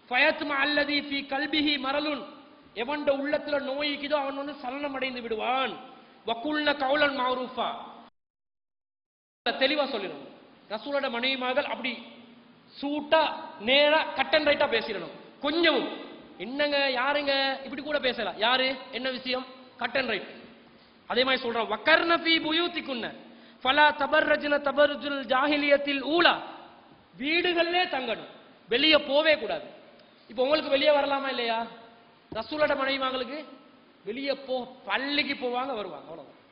ஃபயத்மா அல்லதி ஃபீ கல்பிஹி மரலுன், எவன்ட உள்ளத்துல நோய்க்குதோ அவன் வந்து சலனம் அடைந்து விடுவான். வகுல்ன கவுலன் மஅரூஃபா, தெளிவா சொல்லிடணும். ரசூலோட மனைவிமார்கள் அப்படி சூட்டா நேரா கட் அண்ட் ரைட்டா பேசிடணும். கொஞ்சமும் என்னங்க யாருங்க இப்படி கூட பேசலாம், யாரு என்ன விஷயம், கட் அண்ட் ரைட். அதே மாதிரி சொல்றோம், வக்கர்ன ஃபீ புயூதிகுன்ன ஃபலா தபர்ரஜ்ன தபர்ஜுல் ஜாஹிலியத்தில் ஊலா, வீடுகளிலே தங்கணும், வெளியே போவே கூடாது. இப்போ உங்களுக்கு வெளியே வரலாமா இல்லையா? ரசூலோட மனைவிமார்களுக்கு வெளியே பள்ளிக்கு போவாங்க வருவாங்க, அவ்வளவுதான்.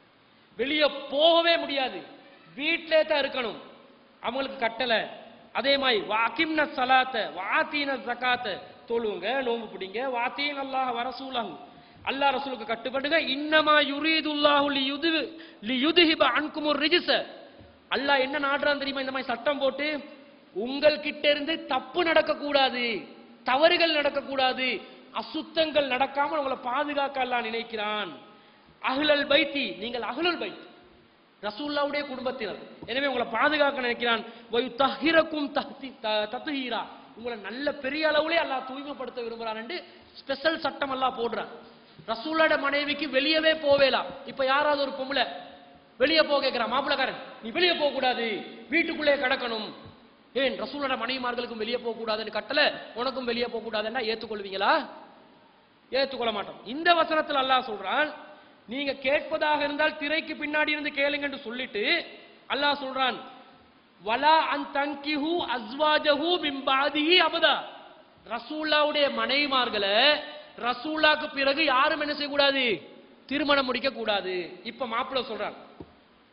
வெளியே போகவே முடியாது, வீட்டிலே தான் இருக்கணும், அவங்களுக்கு கட்டளை. அதே மாதிரி வாக்கிம்ன ஸலாத்த வாத்தீன ஸகாத்த, தொழுங்க, நோம்பு பிடிங்க, வாத்தீன் அல்லாஹ் வரசூலஹு, அல்லாஹ் ரசூலுக்கு கட்டுப்படுங்க. இன்னமா யுரீதுல்லாஹு லியுத்ஹிப அன்குமுர் ரிஜ்ஸ, அல்லாஹ் என்ன நாடுறான் தெரியுமா? இந்த மாதிரி சட்டம் போட்டு உங்கள்கிட்ட இருந்து தப்பு நடக்க கூடாது, தவறுகள் நடக்க கூடாது, அசுத்தங்கள் நடக்காமல் உங்களை பாதுகாக்க அல்லாஹ் நினைக்கிறான். அஹ்லல் பைத்தி, நீங்கள் அஹ்லுல் பைத், ரசூலுல்லாஹ்வுடைய குடும்பத்தினர், எனவே உங்களை பாதுகாக்க நினைக்கிறான். வயுத்தஹிரக்கும் தத்ஹீரா, உங்களை நல்ல பெரிய அளவுலே அல்லாஹ் தூய்மைப்படுத்த விரும்புறான் என்று ஸ்பெஷல் சட்டம் அல்லாஹ் போடுறான். ரசூலுல்லாஹ்வுடைய மனைவிக்கு வெளியவே போவேலாம். இப்ப யாராவது ஒரு பொம்பளை வெளியே போக கேட்கிறான், மாப்பிள்ளக்காரன் நீ வெளியே போக கூடாது, வீட்டுக்குள்ளே கிடக்கணும். ஏன் ரசூலுல்லாஹ்வுடைய மனைவிமார்களுக்கும் வெளியே போக கூடாதுன்னு கட்டளை, உனக்கும் வெளியே போக கூடாதுன்னா ஏத்துக்கொள்வீங்களா? ஏத்துக்கொள்ள மாட்டோம். இந்த வசனத்தில் அல்லாஹ் சொல்றான், நீங்க கேட்பதாக இருந்தால் திரைக்கு பின்னாடி இருந்து கேளுங்க என்று சொல்லிட்டு அல்லாஹ் சொல்றான், வலா அன் தன்கிஹு அஸ்வாஜஹு மின் பாதிஹி அபதா, ரசூலுல்லாஹ்வுடைய மனைவிமார்களை ரசூலுல்லாஹ்க்கு பிறகு யாரும் என்ன செய்ய கூடாது, திருமணம் முடிக்க கூடாது. இப்ப மாப்பிள்ளை சொல்றான்,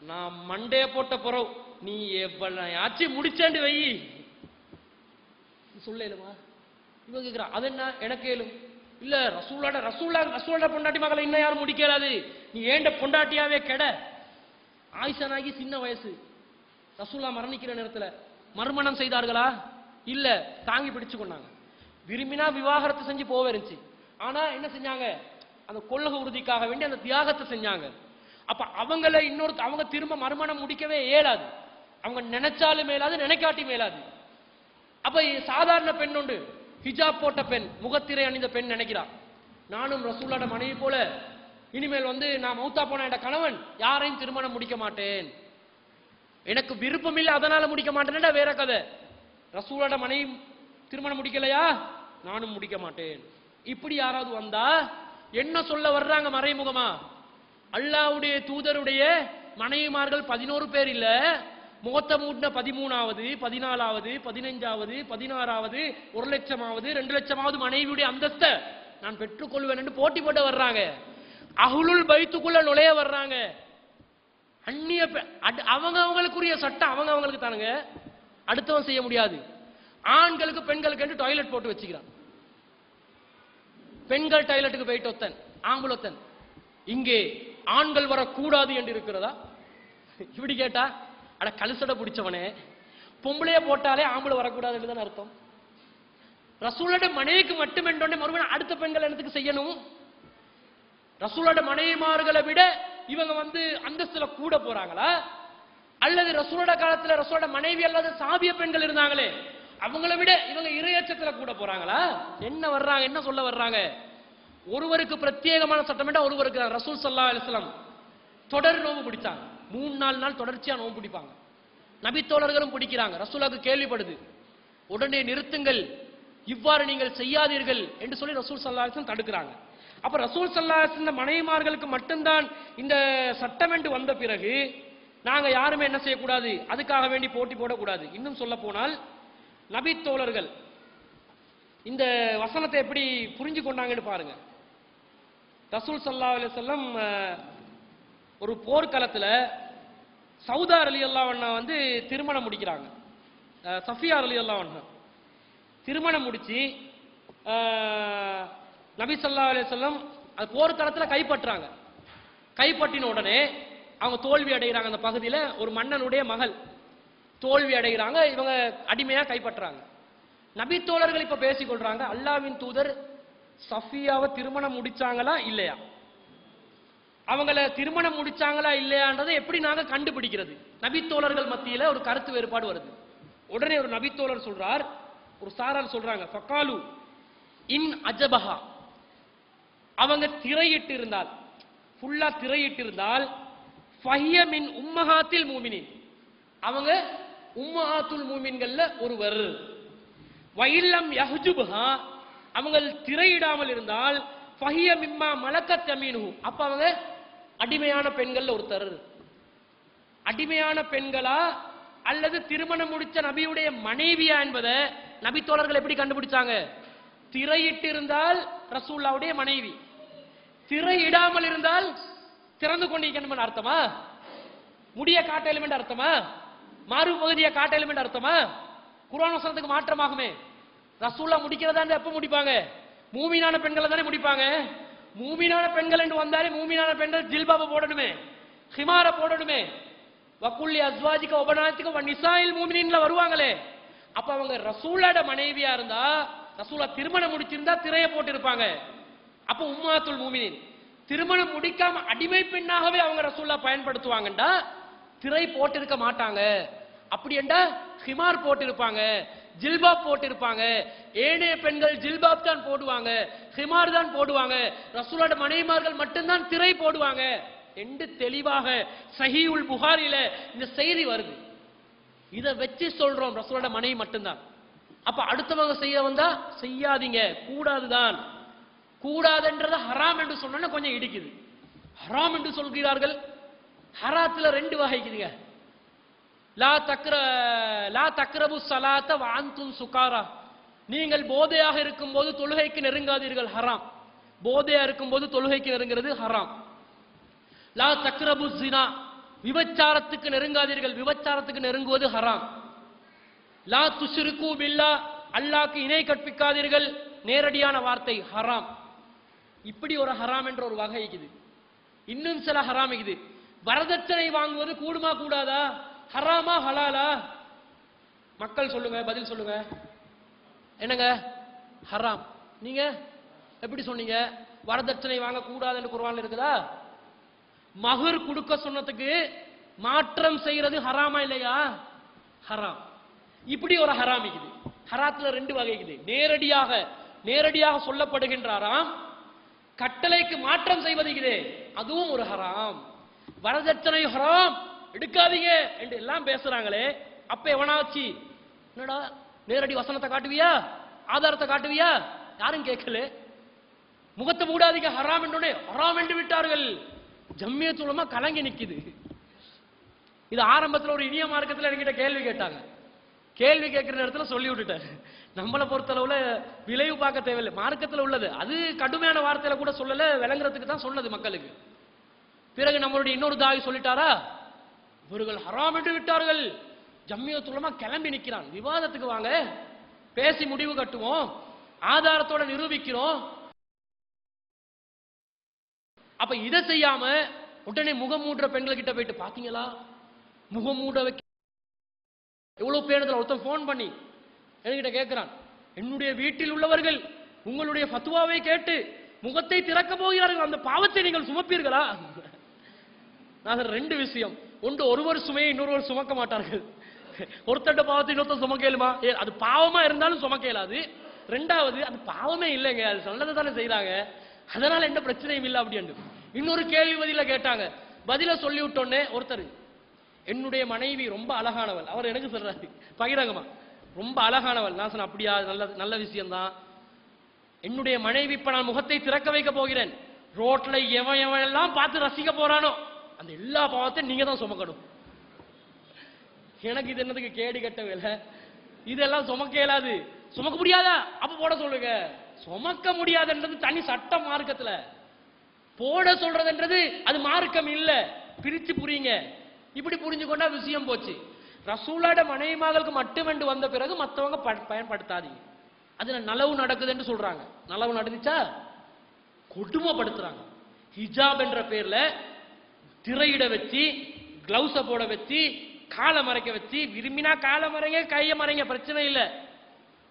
நான் மண்டே போட்ட பிறகு நீ எவ்வளவு முடிச்சேன்னு வை சொல்லலுமா? இவங்க கேட்கிறான், அது என்ன எனக்கு கேளும் இல்ல, ரசூலுல்லாஹ் பொண்டாட்டி மகளை இன்னும் யாரும் முடிக்கலாது, நீ ஏண்ட பொண்டாட்டியாவே கெட. ஆயிஷானாகி சின்ன வயசு, ரசூலுல்லாஹ் மரணிக்கிற நேரத்துல மறுமணம் செய்தார்களா? இல்ல, தாங்கி பிடிச்சு கொண்டாங்க. விரும்பினா விவாகரத்து செஞ்சு போவே இருந்துச்சு. ஆனா என்ன செஞ்சாங்க, அந்த கொள்கை உறுதிக்காக வேண்டி அந்த தியாகத்தை செஞ்சாங்க. அப்ப அவங்கள அவங்க திரும்ப மறுமணம் முடிக்கவே இயலாது, அவங்க நினைச்சாலும் மேலாது, நினைக்காட்டி மேலாது. அப்ப சாதாரண பெண் உண்டு, ஹிஜாப் போட்ட பெண், முகத்திரை அணிந்த பெண் நினைக்கிறான், நானும் ரசூலுல்லாஹ்வுடைய மனைவி போல இனிமேல் நான் மௌத்தா போன என் கணவன் யாரையும் திருமணம் முடிக்க மாட்டேன், எனக்கு விருப்பம் இல்லை அதனால முடிக்க மாட்டேன், வேற கதை. ரசூலுல்லாஹ்வுடைய மனைவி திருமணம் முடிக்கலையா, நானும் முடிக்க மாட்டேன். இப்படி யாராவது வந்தா என்ன சொல்ல வர்றாங்க மறைமுகமா? அல்லாஹ்வுடைய தூதருடைய மனைவிமார்கள் 11 பேர் இல்ல, முகத்த மூட்டின 13வது 14வது 15வது 16வது 1,00,000வது 2,00,000வது மனைவியுடைய அந்தஸ்த நான் பெற்றுக்கொள்வேன் என்று போட்டி போட்டு வர்றாங்க. அஹ்லுல் பைத்துக்குள்ள நுழைய வர்றாங்க. அந்நிய அவங்களுக்குரிய சட்டம் அவங்களுக்கு தானுங்க, அடுத்தவன் செய்ய முடியாது. ஆண்களுக்கு பெண்களுக்கு என்று டாய்லெட் போட்டு வச்சுக்கிறான். பெண்கள் டாய்லெட்டுக்கு போயிட்டு ஒத்தன், ஆம்பளை ஒத்தன். இங்கே ஆண்கள் வரக்கூடாது என்று இருக்கிறதா? இப்படி கேட்டா, அட கழுசட பிடிச்சவனே, பொம்பளைய போட்டாலே ஆம்பளை வரக்கூடாது என்றுதான் அர்த்தம். ரசூலுல்லாஹ்வுடைய மனைவிக்கு மட்டும் என்றோடனே மறுபடியும் அடுத்த பெண்கள் என்னத்துக்கு செய்யணும்? ரசூலுல்லாஹ்வுடைய மனைவிமார்களை விட இவங்க அந்தஸ்துல கூட போறாங்களா? அல்லது ரசூலுல்லாஹ் காலத்துல ரசூலுல்லாஹ் மனைவி அல்லாத சாபிய பெண்கள் இருந்தாங்களே, அவங்களை விட இவங்க இறையச்சத்துல கூட போறாங்களா? என்ன வர்றாங்க, என்ன சொல்ல வர்றாங்க? ஒருவருக்கு பிரத்யேகமான சட்டம் என்றா ஒருவருக்கு ரசூல் ஸல்லல்லாஹு அலைஹி வஸல்லம் தொடர் நோன்பு பிடிச்சாங்க. 3-4 நாள் தொடர்ச்சியா நோன்பு பிடிப்பாங்க. நபித்தோழர்களும் பிடிக்கிறாங்க. ரசூலுக்கு கேள்விப்படுது. உடனே நிறுத்துங்கள், இவ்வாறு நீங்கள் செய்யாதீர்கள் என்று சொல்லி ரசூல் ஸல்லல்லாஹு அலைஹி வஸல்லம் தடுக்கிறாங்க. அப்ப ரசூல் ஸல்லல்லாஹு அலைஹி வஸல்லம் மனைவிமார்களுக்கு மட்டும்தான் இந்த சட்டம் என்று வந்த பிறகு நாங்க யாருமே என்ன செய்யக்கூடாது, அதுக்காக வேண்டி போட்டி போடக்கூடாது. இன்னும் சொல்ல போனால் நபித்தோழர்கள் இந்த வசனத்தை எப்படி புரிஞ்சு கொண்டாங்கன்னு பாருங்க. ரசூல் ஸல்லல்லாஹு அலைஹி வஸல்லம் ஒரு போர்க்களத்துல சௌதா ரலியல்லாஹு அன்ஹா வந்து திருமணம் முடிக்கிறாங்க. சஃபியா ரலியல்லாஹு அன்ஹா திருமணம் முடிச்சு நபி ஸல்லல்லாஹு அலைஹி வஸல்லம் அது போர்க்களத்துல கைப்பற்றாங்க. கைப்பற்றின உடனே அவங்க தோல்வி அடைகிறாங்க. அந்த பகுதியில ஒரு மன்னனுடைய மகள் தோல்வி அடைகிறாங்க. இவங்க அடிமையா கைப்பற்றாங்க. நபி தோழர்கள் இப்ப பேசிக்கொள்றாங்க, அல்லாஹ்வின் தூதர் சஃபியாவை திருமணம் முடிச்சாங்களா இல்லையா, அவங்கள திருமணம் முடிச்சாங்களா இல்லையான்றதை எப்படி நாங்க கண்டுபிடிக்கிறது? நபித்தோழர்கள் மத்தியில ஒரு கருத்து வேறுபாடு வருது. உடனே ஒரு நபித்தோழர் சொல்றார், ஒரு சாரார் சொல்றாங்க, ஃபகாலு இன் அஜபஹா, அவங்க திரையிட்டு இருந்தால், ஃபுல்லா திரையிட்டு இருந்தால், ஃபஹிய மின் உம்மஹாத்தில் மூமினின், அவங்க உம்மஹாத்துல் மூமின்கள்ல ஒருவர். வயில்லம் யஹ்ஜுபஹா, அவங்க திரையிடாமல் இருந்தால், ஃபஹிய மிம்மா மலக்கத் யமீனுஹு, அப்ப அவங்க அடிமையான பெண்கள் ஒருத்தர். அடிமையான பெண்களா அல்லது திருமணம் முடிச்ச நபியுடைய மனைவியா என்பதை நபி தோழர்கள் எப்படி கண்டுபிடிச்சாங்க? திரையிட்டு இருந்தால் ரசூலுல்லாஹ்வுடைய மனைவி, திரையிடாமல் இருந்தால் திறந்து கொண்டிருக்கணும் அர்த்தமா? முடிய காட்ட எலிமெண்ட் அர்த்தமா? மாறு பகுதியை காட்ட எலிமெண்ட் அர்த்தமா? குர்ஆன் வசனத்துக்கு மாற்றமாகுமே. ரசூலுல்லாஹ் முடிக்கிறதா எப்ப முடிப்பாங்க? மூமினான பெண்களை தானே முடிப்பாங்க. மூமினான பெண்கள் என்று வந்தாலே மூமினான பெண்கள் ஜில்பாப போடணுமே, ஹிமார போடணுமே. வக்குல்லி அஸ்வாஜிக வபனாத்திக வநிசாயில் மூமினின்ல வருவாங்களே. அப்ப அவங்க ரசூலோட மனைவியா இருந்தா, ரசூலா திருமணம் முடிச்சிருந்தா திரைய போட்டு இருப்பாங்க. அப்ப உம்மாத்துல் மூமினின் திருமணம் முடிக்காம அடிமை பெண்ணாகவே அவங்க ரசூலா பயன்படுத்துவாங்கண்டா திரை போட்டிருக்க மாட்டாங்க. அப்படி என்றா ஹிமார் போட்டிருப்பாங்க, ஜில்பாப் போட்டிருப்பாங்க. ஏனைய பெண்கள் ஜில்பாப் தான் போடுவாங்க, ஹிமார் தான் போடுவாங்க. ரசூலோட மனைவிமார்கள் மட்டும்தான் திரை போடுவாங்க என்று தெளிவாக சஹீஹுல் புகாரில இந்த செய்தி வருது. இதை வச்சு சொல்றோம் ரசூலோட மனைவி மட்டும்தான். அப்ப அடுத்தவங்க செய்ய வந்தா செய்யாதீங்க, கூடாதுதான். கூடாதுன்றத ஹராம் என்று சொன்னா கொஞ்சம் இடிக்குது. ஹராம் என்று சொல்கிறார்கள். ஹராத்துல ரெண்டு வகைக்குதுங்க. லா தக்ரபு ஸலாத்த வ அன்தும் சுகாரா, நீங்கள் போதையாக இருக்கும்போது தொழுகைக்கு நெருங்காதீர்கள், ஹராம். போதையா இருக்கும்போது தொழுகைக்கு நெருங்கிறது ஹராம். லா தக்ரபு ஸினா, விபச்சாரத்துக்கு நெருங்காதீர்கள், விபச்சாரத்துக்கு நெருங்குவது ஹராம். லா துஷ்ரிகு பில்லா, அல்லாஹ்க்கு இணை கற்பிக்காதீர்கள், நேரடியான வார்த்தை ஹராம். இப்படி ஒரு ஹராம் என்ற ஒரு வகை இருக்குது. இன்னும் சில ஹராம் இருக்குது. வரதட்சணை வாங்குவது கூடுமா கூடாதா, ஹராமா ஹலாலா? மக்கள் சொல்லுங்க, பதில் சொல்லுங்க. என்னங்க ஹராம்? நீங்க எப்படி சொன்னீங்க? வரதட்சணை வாங்க கூடாதுன்னு குர்ஆன்ல இருக்குதா? மஹர் கொடுக்க சொன்னதுக்கு மாற்றம் செய்யறது ஹராமா இல்லையா? ஹராம். இப்படி ஒரு ஹராம் இருக்குது. ஹராத்துல ரெண்டு வகை இருக்குது. நேரடியாக சொல்லப்படுகின்ற ஹராம், கட்டளைக்கு மாற்றம் செய்வது இருக்குது, அதுவும் ஒரு ஹராம். வரதட்சணை ஹராம், எடுக்காதீங்க என்று எல்லாம் பேசுறாங்களே, அப்ப எவனாச்சு என்னடா நேரடி வசனத்தை காட்டுவியா, ஆதாரத்தை காட்டுவியா? யாரும் கேட்கல. முகத்தை மூடாதீங்க ஹராம் என்றோடனே ஹராம் என்று விட்டார்கள். ஜம்மியத்துல் உலமா கலங்கி நிக்குது. இது ஆரம்பத்தில் ஒரு இனிய மார்க்கத்தில் என்கிட்ட கேள்வி கேட்டாங்க. கேள்வி கேட்கிற நேரத்துல சொல்லி விட்டுட்டேன், நம்மளை பொறுத்தளவுல விளைவு பார்க்க தேவையில்லை, மார்க்கத்தில் உள்ளது. அது கடுமையான வார்த்தையில கூட சொல்லல, விளங்குறதுக்கு தான் சொன்னது மக்களுக்கு. பிறகு நம்மளுடைய இன்னொரு தாய் சொல்லிட்டாரா, இவர்கள் ஹராம் என்று விட்டார்கள். ஜம்மியத்துல் உலமா கிளம்பி நிக்கிறான். விவாதத்துக்கு வாங்க, பேசி முடிவு கட்டுவோம், ஆதாரத்தோட நிரூபிக்கிறோம். அப்ப இதை செய்யாம உடனே முகம் மூடுற பெண்கள் கிட்ட போயிட்டு பாத்தீங்களா, முகம் மூட வைக்க எவ்வளவு பேருந்துல ஒருத்தன் போன் பண்ணி என்கிட்ட கேட்கிறான், என்னுடைய வீட்டில் உள்ளவர்கள் உங்களுடைய ஃபத்வாவை கேட்டு முகத்தை திறக்க போகிறார்கள், அந்த பாவத்தை நீங்கள் சுமப்பீர்களா? நான் ரெண்டு விஷயம். ஒன்று, ஒருவர் சுமையை இன்னொருவர் சுமக்க மாட்டார்கள். ஒருத்தட்ட பாவத்தை இன்னொருத்தர் சுமக்கலுமா? அது பாவமா இருந்தாலும் சுமக்க இயலாது. ரெண்டாவது, அது பாவமே இல்லைங்க, அது சொன்னதை தானே செய்யறாங்க, அதனால எந்த பிரச்சனையும் இல்லை அப்படின்னு இன்னொரு கேள்வி பதில கேட்டாங்க. பதில சொல்லி விட்டோன்னே ஒருத்தர், என்னுடைய மனைவி ரொம்ப அழகானவள், அவர் எனக்கு சொல்றாரு பகிரங்கமா, ரொம்ப அழகானவள். நான் சொன்ன அப்படியா, நல்ல நல்ல விஷயம்தான். என்னுடைய மனைவி இப்ப நான் முகத்தை திறக்க வைக்க போகிறேன், ரோட்ல எவன் எவன் எல்லாம் பார்த்து ரசிக்க போறானோ அந்த எல்லா பாவத்தையும் நீங்க தான் சுமக்கணும். எனக்கு இது என்னதுக்கு கேடு கட்ட வேலை, இதெல்லாம் சுமக்க இயலாது. சுமக்க முடியாதா? அப்ப போட சொல்லுங்க. சுமக்க முடியாதுன்றது தனி சட்டம் மார்க்கத்துல. போட சொல்றதுன்றது அது மார்க்கம் இல்ல. பிரிச்சு புரியுங்க. இப்படி புரிஞ்சு கொண்டா விஷயம் போச்சு. ரசூலோட மனைவிமார்களுக்கு மட்டுமென்று வந்த பிறகு மற்றவங்க பயன்படுத்தாதீங்க. அதுல நலவு நடக்குதுன்னு சொல்றாங்க. நலவு நடந்துச்சா கொடுமைப்படுத்துறாங்க. ஹிஜாப் என்ற பேர்ல திரையிட வச்சு, கிளவுஸ போட வச்சு, காலை மறைக்க வச்சு, விரும்பினா காலை மறைங்க, கையை மறைங்க, பிரச்சனை இல்லை.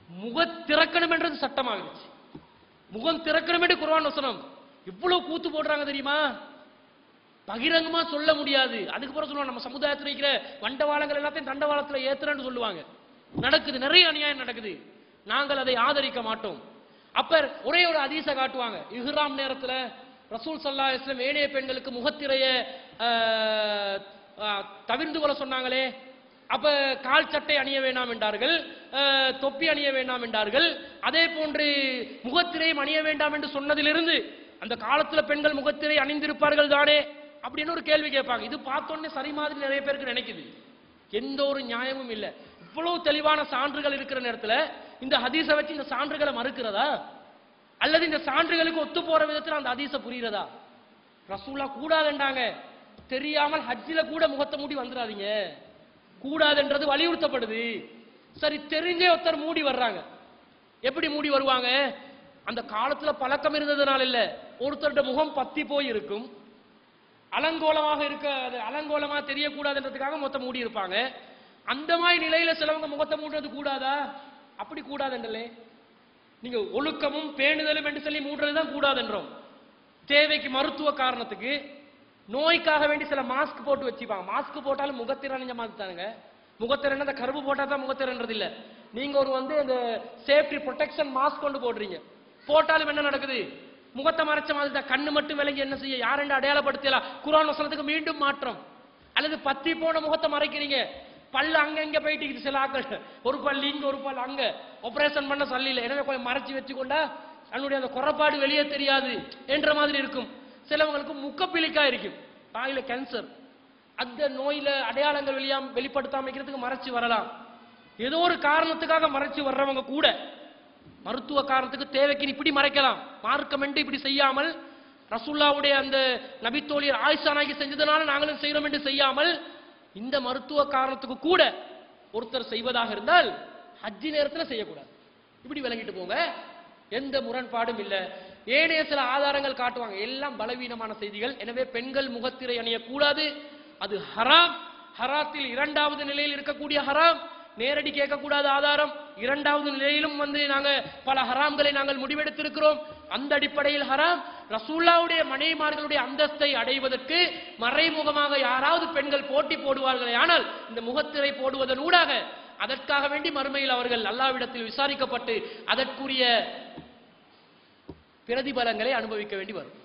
முகம் திறக்கணும் என்றது சட்டமாகிடுச்சு. முகம் திறக்கணும் என்று குர்ஆன் வசனம். இவ்வளவு கூத்து போடுறாங்க தெரியுமா? பகிரங்கமா சொல்ல முடியாது. அதுக்கு பிறகு சொல்லுவாங்க நம்ம சமுதாயத்தில் இருக்கிற வண்டவாளங்கள் எல்லாத்தையும் தண்டவாளத்தில் ஏத்துறேன்னு சொல்லுவாங்க. நடக்குது, நிறைய அநியாயம் நடக்குது. நாங்கள் அதை ஆதரிக்க மாட்டோம். அப்ப ஒரே ஒரு ஹதீஸ காட்டுவாங்க. இஹ்ராம் நேரத்துல ரசூல் ஸல்லல்லாஹு அலைஹி வஸல்லம் ஏனைய பெண்களுக்கு முகத்திரைய தவிர்ந்து கொள்ள சொன்னாங்களே, அப்ப கால் சட்டை அணிய வேண்டாம் என்றார்கள், தொப்பி அணிய வேண்டாம் என்றார்கள். அதே போன்று முகத்திரையும் அணிய வேண்டாம் என்று சொன்னதிலிருந்து அந்த காலத்துல பெண்கள் முகத்திரை அணிந்திருப்பார்கள் தானே அப்படின்னு ஒரு கேள்வி கேட்பாங்க. இது பார்த்தோன்னே சரி மாதிரி நிறைய பேருக்கு நினைக்குது. எந்த ஒரு நியாயமும் இல்லை. இவ்வளவு தெளிவான சான்றுகள் இருக்கிற நேரத்துல இந்த ஹதீஸை வச்சு இந்த சான்றுகளை மறுக்கிறதா, அல்லது இந்த சான்றுகளுக்கு ஒத்து போற விதத்தில் அந்த ஹதீஸை புரிகிறதா? ரசூலா கூடாதுன்றாங்க, தெரியாமல் ஹஜ்ஜில கூட முகத்தை மூடி வந்துடாதீங்க, கூடாதுன்றது வலியுறுத்தப்படுது. சரி, தெரிஞ்சே ஒருத்தர் மூடி வர்றாங்க. எப்படி மூடி வருவாங்க? அந்த காலத்துல பழக்கம் இருந்ததுனால இல்ல, ஒருத்தருடைய முகம் பத்தி போய் இருக்கும், அலங்கோலமாக இருக்க, அது அலங்கோலமா தெரியக்கூடாதுன்றதுக்காக முகத்தை மூடி இருப்பாங்க. அந்த மாதிரி நிலையில சிலவங்க முகத்தை மூடுறது கூடாதா? அப்படி கூடாதுன்றே. நீங்க ஒழுக்கமும் பேணுதலும் என்று சொல்லி மூடுறதுதான் கூடாதுன்றோம். தேவைக்கு மருத்துவ காரணத்துக்கு நோய்க்காக வேண்டி சில மாஸ்க் போட்டு வச்சுப்பாங்க. மாஸ்க் போட்டாலும் முகத்திரை அணிஞ்ச மாதிரி தானுங்க. முகத்திரை அந்த கருப்பு போட்டா தான் முகத்திரைன்றது இல்ல. நீங்க ஒரு அந்த சேஃப்டி ப்ரொடெக்ஷன் மாஸ்க் கொண்டு போடுறீங்க, போட்டாலும் என்ன நடக்குது? முகத்தை மறைச்ச மாதிரி தான். கண்ணு மட்டும் விளங்கி என்ன செய்ய, யாரென்று அடையாளப்படுத்தலாம். குர்ஆன் வசனத்துக்கு மீண்டும் மாற்றம். அல்லது பத்தி போன முகத்தை மறைக்கிறீங்க, பல்லு அங்க இங்க போயிட்டு சில ஆக்கள், ஒரு பல்லு இங்க ஒரு பல்லு அங்க, ஆபரேஷன் பண்ண சல்லில, எனவே கொஞ்சம் மறைச்சு வச்சுக்கொண்டா அதனுடைய அந்த குறைபாடு வெளியே தெரியாது என்ற மாதிரி இருக்கும். சிலவங்களுக்கு முக்கப்பிலிக்கா இருக்கும், வாயில கேன்சர், அந்த நோயில அடையாளங்கள் வெளிப்படுத்தாம வைக்கிறதுக்கு மறைச்சு வரலாம். ஏதோ ஒரு காரணத்துக்காக மறைச்சு வர்றவங்க கூட மருத்துவ காரணத்துக்கு தேவைக்கு இப்படி மறைக்கலாம். மார்க்கம் என்று இப்படி செய்யாமல், ரசூலுல்லாஹ்வுடைய அந்த நபித்தோழியர் ஆயிஷா நாயகி செஞ்சதனால நாங்களும் செய்யறோம் என்று செய்யாமல், இந்த மருத்துவ காரணத்துக்கு கூட ஒருத்தர் செய்வதாக இருந்தால் ஹஜ்ஜி நேரத்தில் செய்யக்கூடாது. இப்படி விளங்கிட்டு போங்க, எந்த முரண்பாடும் இல்லை. ஏனைய சில ஆதாரங்கள் காட்டுவாங்க, எல்லாம் பலவீனமான செய்திகள். எனவே பெண்கள் முகத்திரை அணியக்கூடாது, அது ஹராம். ஹராத்தில் இரண்டாவது நிலையில் இருக்கக்கூடிய ஹராம், நேரடி கேட்கக்கூடாத ஆதாரம். இரண்டாவது நிலையிலும் நாங்க பல ஹராம்களை நாங்கள் முடிவெடுத்திருக்கிறோம். அந்த அடிப்படையில் ஹராம். ரசூலுல்லாஹ்வுடைய மனைவிமார்களுடைய அந்தஸ்தை அடைவதற்கு மறைமுகமாக யாராவது பெண்கள் போட்டி போடுவார்களே ஆனால் இந்த முகத்திரை போடுவதன் ஊடாக அதற்காக வேண்டி மறுமையில் அவர்கள் அல்லாஹ்விடத்தில் விசாரிக்கப்பட்டு அதற்குரிய பிரதிபலங்களை அனுபவிக்க வேண்டி வரும்.